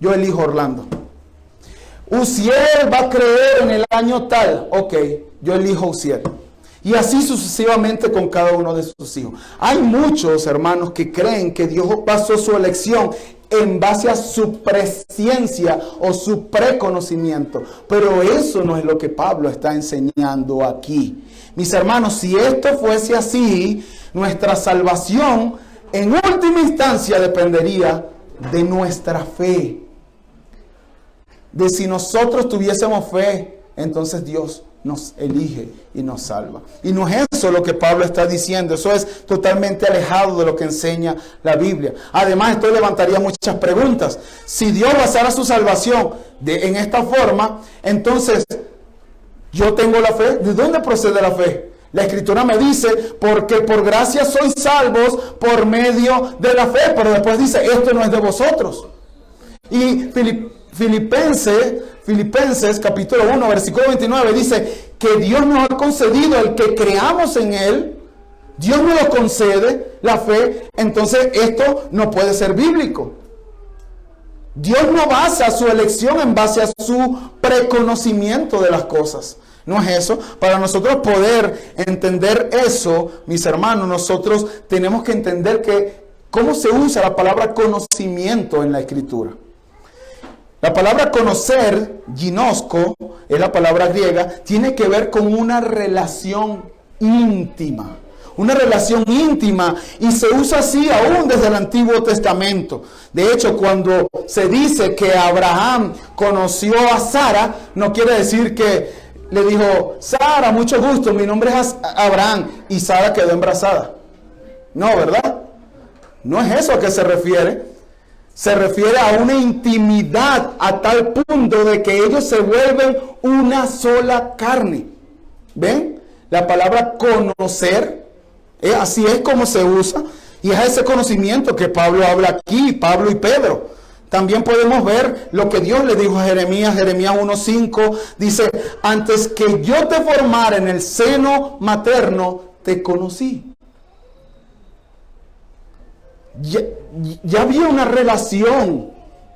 yo elijo Orlando. Uziel va a creer en el año tal. Ok, yo elijo Uziel. Y así sucesivamente con cada uno de sus hijos. Hay muchos hermanos que creen que Dios basó su elección en base a su presciencia o su preconocimiento. Pero eso no es lo que Pablo está enseñando aquí. Mis hermanos, si esto fuese así, nuestra salvación en última instancia dependería de nuestra fe. De si nosotros tuviésemos fe, entonces Dios nos elige y nos salva. Y no es eso lo que Pablo está diciendo. Eso es totalmente alejado de lo que enseña la Biblia. Además, esto levantaría muchas preguntas. Si Dios basara su salvación en esta forma, entonces yo tengo la fe. ¿De dónde procede la fe? La Escritura me dice, porque por gracia sois salvos por medio de la fe. Pero después dice, esto no es de vosotros. Y Filipenses capítulo 1 versículo 29 dice que Dios nos ha concedido el que creamos en Él. Dios nos lo concede, la fe. Entonces esto no puede ser bíblico. Dios no basa su elección en base a su preconocimiento de las cosas. No es eso. Para nosotros poder entender eso, mis hermanos, nosotros tenemos que entender que cómo se usa la palabra conocimiento en la Escritura. La palabra conocer, ginosko, es la palabra griega, tiene que ver con una relación íntima. Una relación íntima, y se usa así aún desde el Antiguo Testamento. De hecho, cuando se dice que Abraham conoció a Sara, no quiere decir que le dijo, Sara, mucho gusto, mi nombre es Abraham, y Sara quedó embarazada. No, ¿verdad? No es eso a qué se refiere. Se refiere a una intimidad a tal punto de que ellos se vuelven una sola carne. ¿Ven? La palabra conocer, así es como se usa, y es ese conocimiento que Pablo habla aquí, Pablo y Pedro. También podemos ver lo que Dios le dijo a Jeremías 1:5, dice, antes que yo te formara en el seno materno, te conocí. Ya había una relación,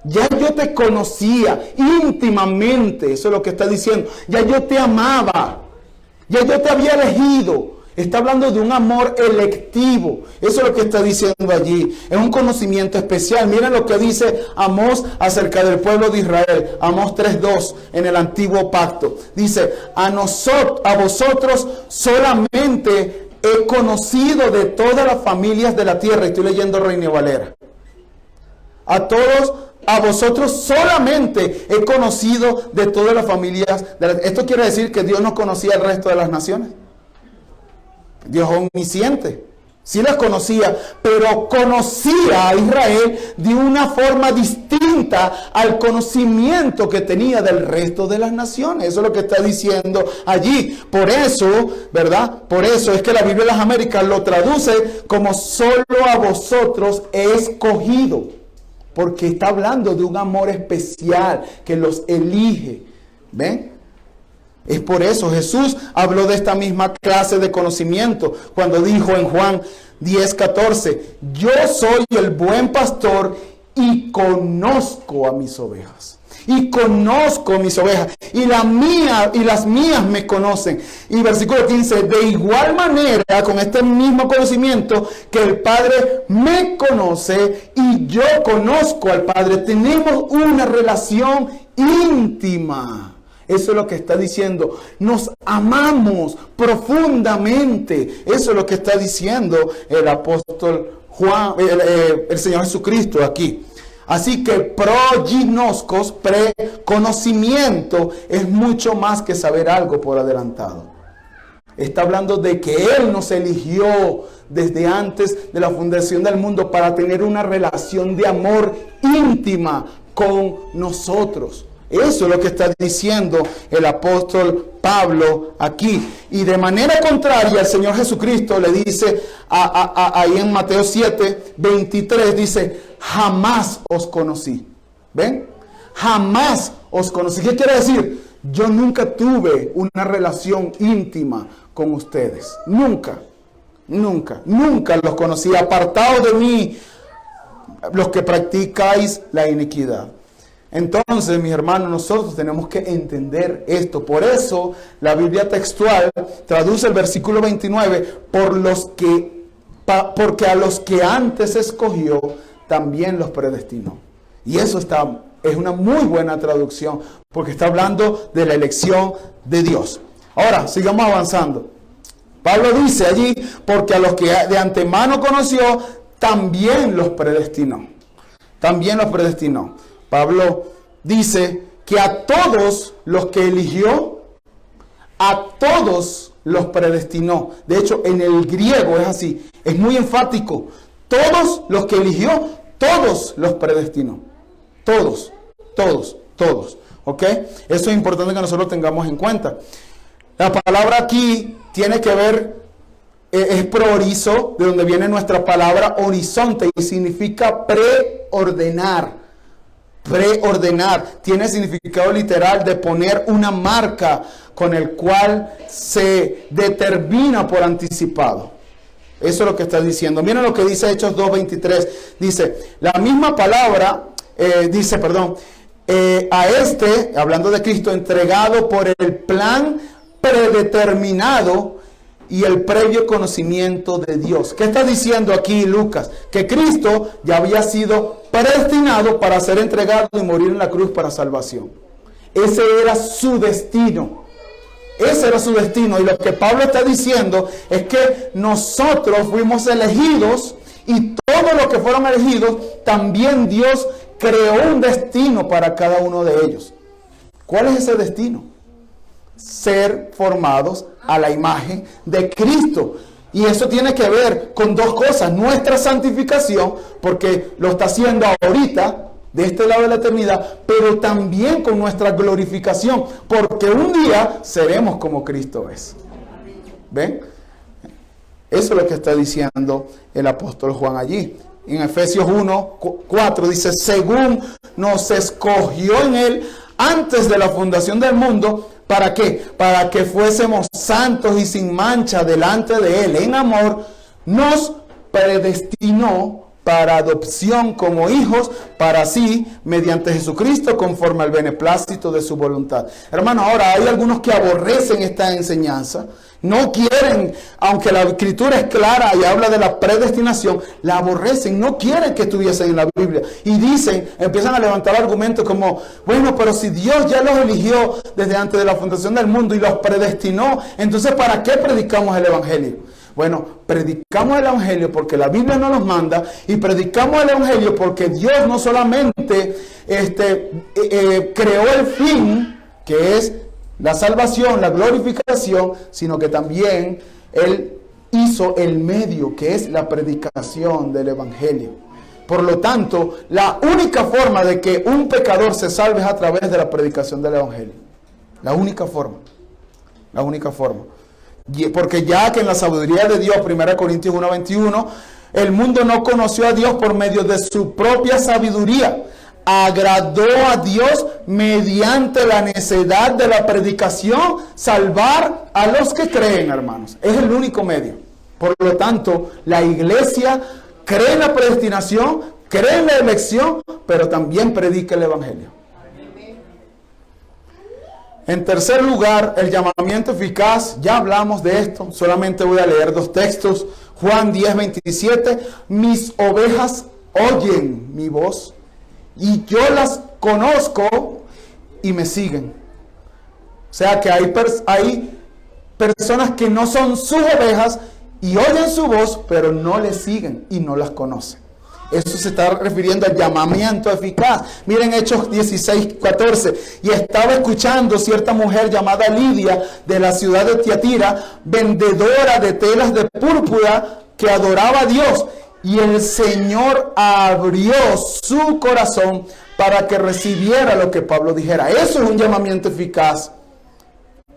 ya yo te conocía íntimamente, eso es lo que está diciendo, ya yo te amaba, ya yo te había elegido. Está hablando de un amor electivo. Eso es lo que está diciendo allí. Es un conocimiento especial. Miren lo que dice Amós acerca del pueblo de Israel. Amós 3:2 en el antiguo pacto. Dice, a vosotros solamente he conocido de todas las familias de la tierra. Estoy leyendo Reina Valera. A vosotros solamente he conocido de todas las familias de la tierra. Esto quiere decir que Dios no conocía al resto de las naciones. Dios es omnisciente, sí las conocía, pero conocía a Israel de una forma distinta al conocimiento que tenía del resto de las naciones. Eso es lo que está diciendo allí. Por eso, ¿verdad? Por eso es que la Biblia de las Américas lo traduce como solo a vosotros he escogido, porque está hablando de un amor especial que los elige. ¿Ven? Es por eso Jesús habló de esta misma clase de conocimiento cuando dijo en Juan 10:14, yo soy el buen pastor y conozco a mis ovejas. Y conozco mis ovejas. Y las mías me conocen. Y versículo 15, de igual manera, con este mismo conocimiento, que el Padre me conoce y yo conozco al Padre. Tenemos una relación íntima. Eso es lo que está diciendo. Nos amamos profundamente. Eso es lo que está diciendo el apóstol Juan, el Señor Jesucristo aquí. Así que prognoscos, preconocimiento, es mucho más que saber algo por adelantado. Está hablando de que Él nos eligió desde antes de la fundación del mundo para tener una relación de amor íntima con nosotros. Eso es lo que está diciendo el apóstol Pablo aquí. Y de manera contraria, el Señor Jesucristo le dice ahí en Mateo 7:23, dice, jamás os conocí. ¿Ven? Jamás os conocí. ¿Qué quiere decir? Yo nunca tuve una relación íntima con ustedes. Nunca los conocí. Apartados de mí, los que practicáis la iniquidad. Entonces, mis hermanos, nosotros tenemos que entender esto. Por eso, la Biblia textual traduce el versículo 29, porque a los que antes escogió, también los predestinó. Y eso es una muy buena traducción, porque está hablando de la elección de Dios. Ahora, sigamos avanzando. Pablo dice allí, porque a los que de antemano conoció, también los predestinó. También los predestinó. Pablo dice que a todos los que eligió, a todos los predestinó. De hecho, en el griego es así, es muy enfático. Todos los que eligió, todos los predestinó. Todos. ¿Ok? Eso es importante que nosotros tengamos en cuenta. La palabra aquí tiene que ver, es proorizo, de donde viene nuestra palabra horizonte, y significa preordenar. Preordenar tiene significado literal de poner una marca con el cual se determina por anticipado. Eso es lo que está diciendo. Miren lo que dice Hechos 2:23. Dice, la misma palabra, a hablando de Cristo, entregado por el plan predeterminado y el previo conocimiento de Dios. ¿Qué está diciendo aquí Lucas? Que Cristo ya había sido predestinado para ser entregado y morir en la cruz para salvación. Ese era su destino. Ese era su destino. Y lo que Pablo está diciendo es que nosotros fuimos elegidos, y todos los que fueron elegidos, también Dios creó un destino para cada uno de ellos. ¿Cuál es ese destino? ser formados a la imagen de Cristo. Y eso tiene que ver con dos cosas: nuestra santificación, porque lo está haciendo ahorita, de este lado de la eternidad, pero también con nuestra glorificación, porque un día seremos como Cristo es. ¿Ven? Eso es lo que está diciendo el apóstol Juan allí. En Efesios 1:4 dice: según nos escogió en Él antes de la fundación del mundo. ¿Para qué? Para que fuésemos santos y sin mancha delante de Él. En amor nos predestinó para adopción como hijos para sí, mediante Jesucristo, conforme al beneplácito de su voluntad. Hermano, ahora hay algunos que aborrecen esta enseñanza. No quieren, aunque la escritura es clara y habla de la predestinación, la aborrecen, no quieren que estuviesen en la Biblia. Y dicen, empiezan a levantar argumentos como: bueno, pero si Dios ya los eligió desde antes de la fundación del mundo y los predestinó, entonces ¿para qué predicamos el Evangelio? Bueno, predicamos el Evangelio porque la Biblia nos los manda, y predicamos el Evangelio porque Dios no solamente creó el fin, que es la salvación, la glorificación, sino que también Él hizo el medio, que es la predicación del Evangelio. Por lo tanto, la única forma de que un pecador se salve es a través de la predicación del Evangelio. La única forma. La única forma. Porque ya que en la sabiduría de Dios, 1 Corintios 1:21, el mundo no conoció a Dios por medio de su propia sabiduría. Agradó a Dios mediante la necedad de la predicación salvar a los que creen, hermanos. Es el único medio. Por lo tanto, la iglesia cree en la predestinación, cree en la elección, pero también predica el Evangelio. En tercer lugar, el llamamiento eficaz. Ya hablamos de esto, solamente voy a leer dos textos. Juan 10:27, mis ovejas oyen mi voz y yo las conozco y me siguen. O sea que hay personas que no son sus ovejas y oyen su voz, pero no le siguen y no las conocen. Eso se está refiriendo al llamamiento eficaz. Miren Hechos 16:14. Y estaba escuchando cierta mujer llamada Lidia, de la ciudad de Tiatira, vendedora de telas de púrpura, que adoraba a Dios. Y el Señor abrió su corazón para que recibiera lo que Pablo dijera. Eso es un llamamiento eficaz.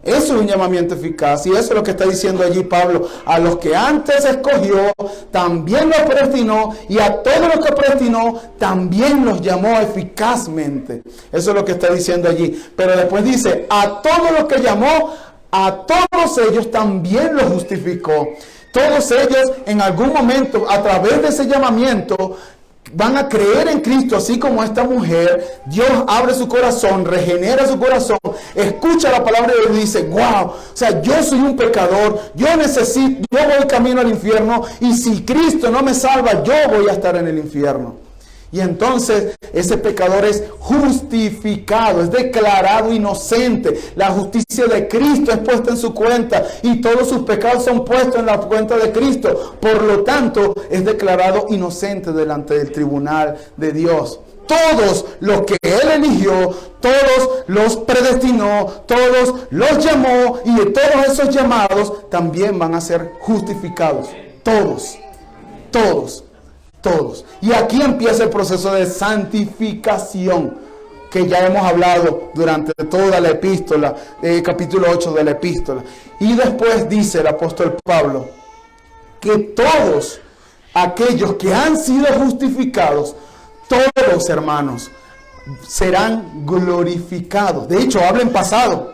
Eso es un llamamiento eficaz. Y eso es lo que está diciendo allí Pablo. A los que antes escogió, también los predestinó. Y a todos los que predestinó, también los llamó eficazmente. Eso es lo que está diciendo allí. Pero después dice, a todos los que llamó, a todos ellos también los justificó. Todos ellos en algún momento, a través de ese llamamiento, van a creer en Cristo, así como esta mujer. Dios abre su corazón, regenera su corazón, escucha la palabra de Dios y dice: wow, o sea, yo soy un pecador, yo voy camino al infierno, y si Cristo no me salva, yo voy a estar en el infierno. Y entonces ese pecador es justificado, es declarado inocente. La justicia de Cristo es puesta en su cuenta y todos sus pecados son puestos en la cuenta de Cristo. Por lo tanto, es declarado inocente delante del tribunal de Dios. Todos los que Él eligió, todos los predestinó, todos los llamó, y de todos esos llamados también van a ser justificados. Todos. Y aquí empieza el proceso de santificación, que ya hemos hablado durante toda la epístola, capítulo 8 de la epístola. Y después dice el apóstol Pablo que todos aquellos que han sido justificados, todos, hermanos, serán glorificados. De hecho, habla en pasado.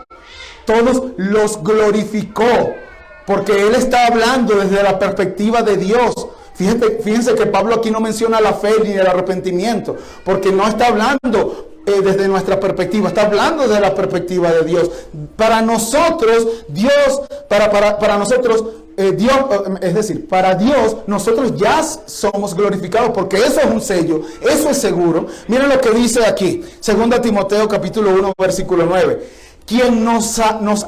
Todos los glorificó, porque Él está hablando desde la perspectiva de Dios. Fíjense que Pablo aquí no menciona la fe ni el arrepentimiento, porque no está hablando desde nuestra perspectiva, está hablando desde la perspectiva de Dios. Para nosotros, para nosotros, Dios, es decir, para Dios, nosotros ya somos glorificados, porque eso es un sello, eso es seguro. Miren lo que dice aquí, 2 Timoteo capítulo 1, versículo 9. Quien nos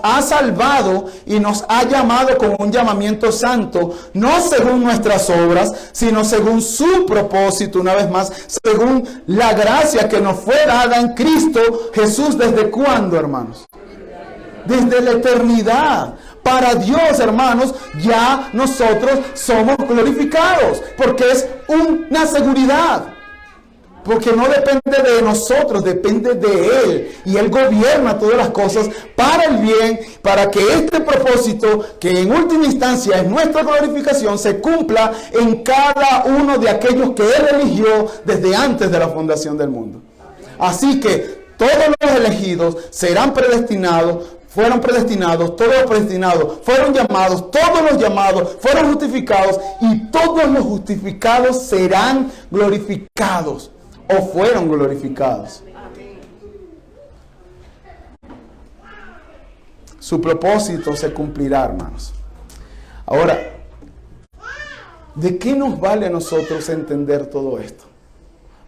ha salvado y nos ha llamado con un llamamiento santo, no según nuestras obras, sino según su propósito, una vez más, según la gracia que nos fue dada en Cristo Jesús. ¿Desde cuándo, hermanos? desde la eternidad. Para Dios, hermanos, ya nosotros somos glorificados, porque es una seguridad. Porque no depende de nosotros, depende de Él. Y Él gobierna todas las cosas para el bien, para que este propósito, que en última instancia es nuestra glorificación, se cumpla en cada uno de aquellos que Él eligió desde antes de la fundación del mundo. Así que todos los elegidos serán predestinados, fueron predestinados, todos los predestinados fueron llamados, todos los llamados fueron justificados y todos los justificados serán glorificados. O fueron glorificados. Su propósito se cumplirá, hermanos. Ahora, ¿de qué nos vale a nosotros entender todo esto?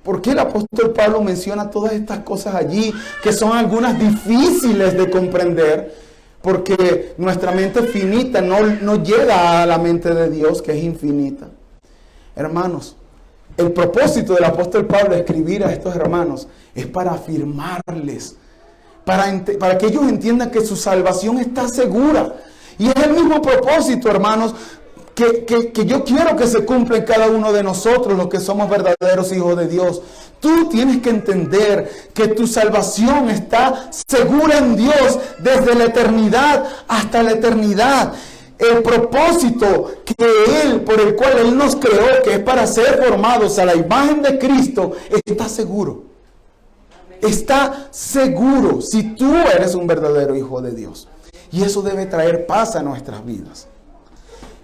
¿Por qué el apóstol Pablo menciona todas estas cosas allí, que son algunas difíciles de comprender? Porque nuestra mente finita no llega a la mente de Dios, que es infinita. Hermanos, el propósito del apóstol Pablo de escribir a estos hermanos es para afirmarles, para que ellos entiendan que su salvación está segura. Y es el mismo propósito, hermanos, que yo quiero que se cumpla en cada uno de nosotros, los que somos verdaderos hijos de Dios. Tú tienes que entender que tu salvación está segura en Dios desde la eternidad hasta la eternidad. El propósito por el cual Él nos creó, que es para ser formados a la imagen de Cristo, está seguro. Está seguro si tú eres un verdadero hijo de Dios. Y eso debe traer paz a nuestras vidas.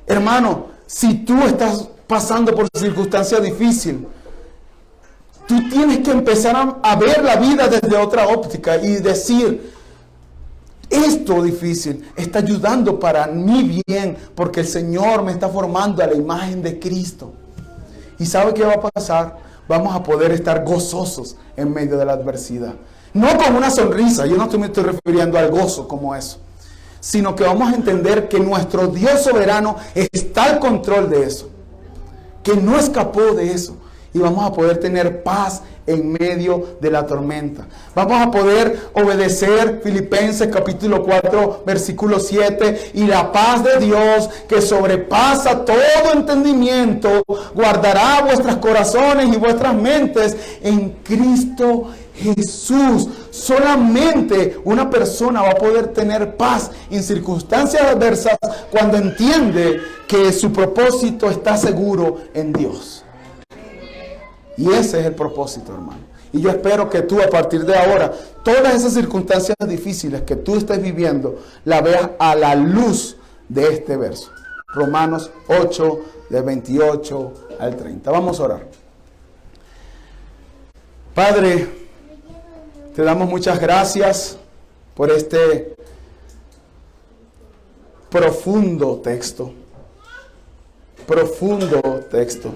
Hermano, si tú estás pasando por circunstancias difíciles, tú tienes que empezar a ver la vida desde otra óptica y decir: esto difícil está ayudando para mi bien, porque el Señor me está formando a la imagen de Cristo. ¿Y sabe qué va a pasar? Vamos a poder estar gozosos en medio de la adversidad. No con una sonrisa, yo no me estoy refiriendo al gozo como eso, sino que vamos a entender que nuestro Dios soberano está al control de eso, que no escapó de eso. Y vamos a poder tener paz en medio de la tormenta. Vamos a poder obedecer Filipenses capítulo 4 versículo 7. Y la paz de Dios, que sobrepasa todo entendimiento, guardará vuestros corazones y vuestras mentes en Cristo Jesús. Solamente una persona va a poder tener paz en circunstancias adversas cuando entiende que su propósito está seguro en Dios. Y ese es el propósito, hermano. Y yo espero que tú, a partir de ahora, todas esas circunstancias difíciles que tú estés viviendo, la veas a la luz de este verso. Romanos 8, del 28 al 30. Vamos a orar. Padre, te damos muchas gracias por este profundo texto. Profundo texto.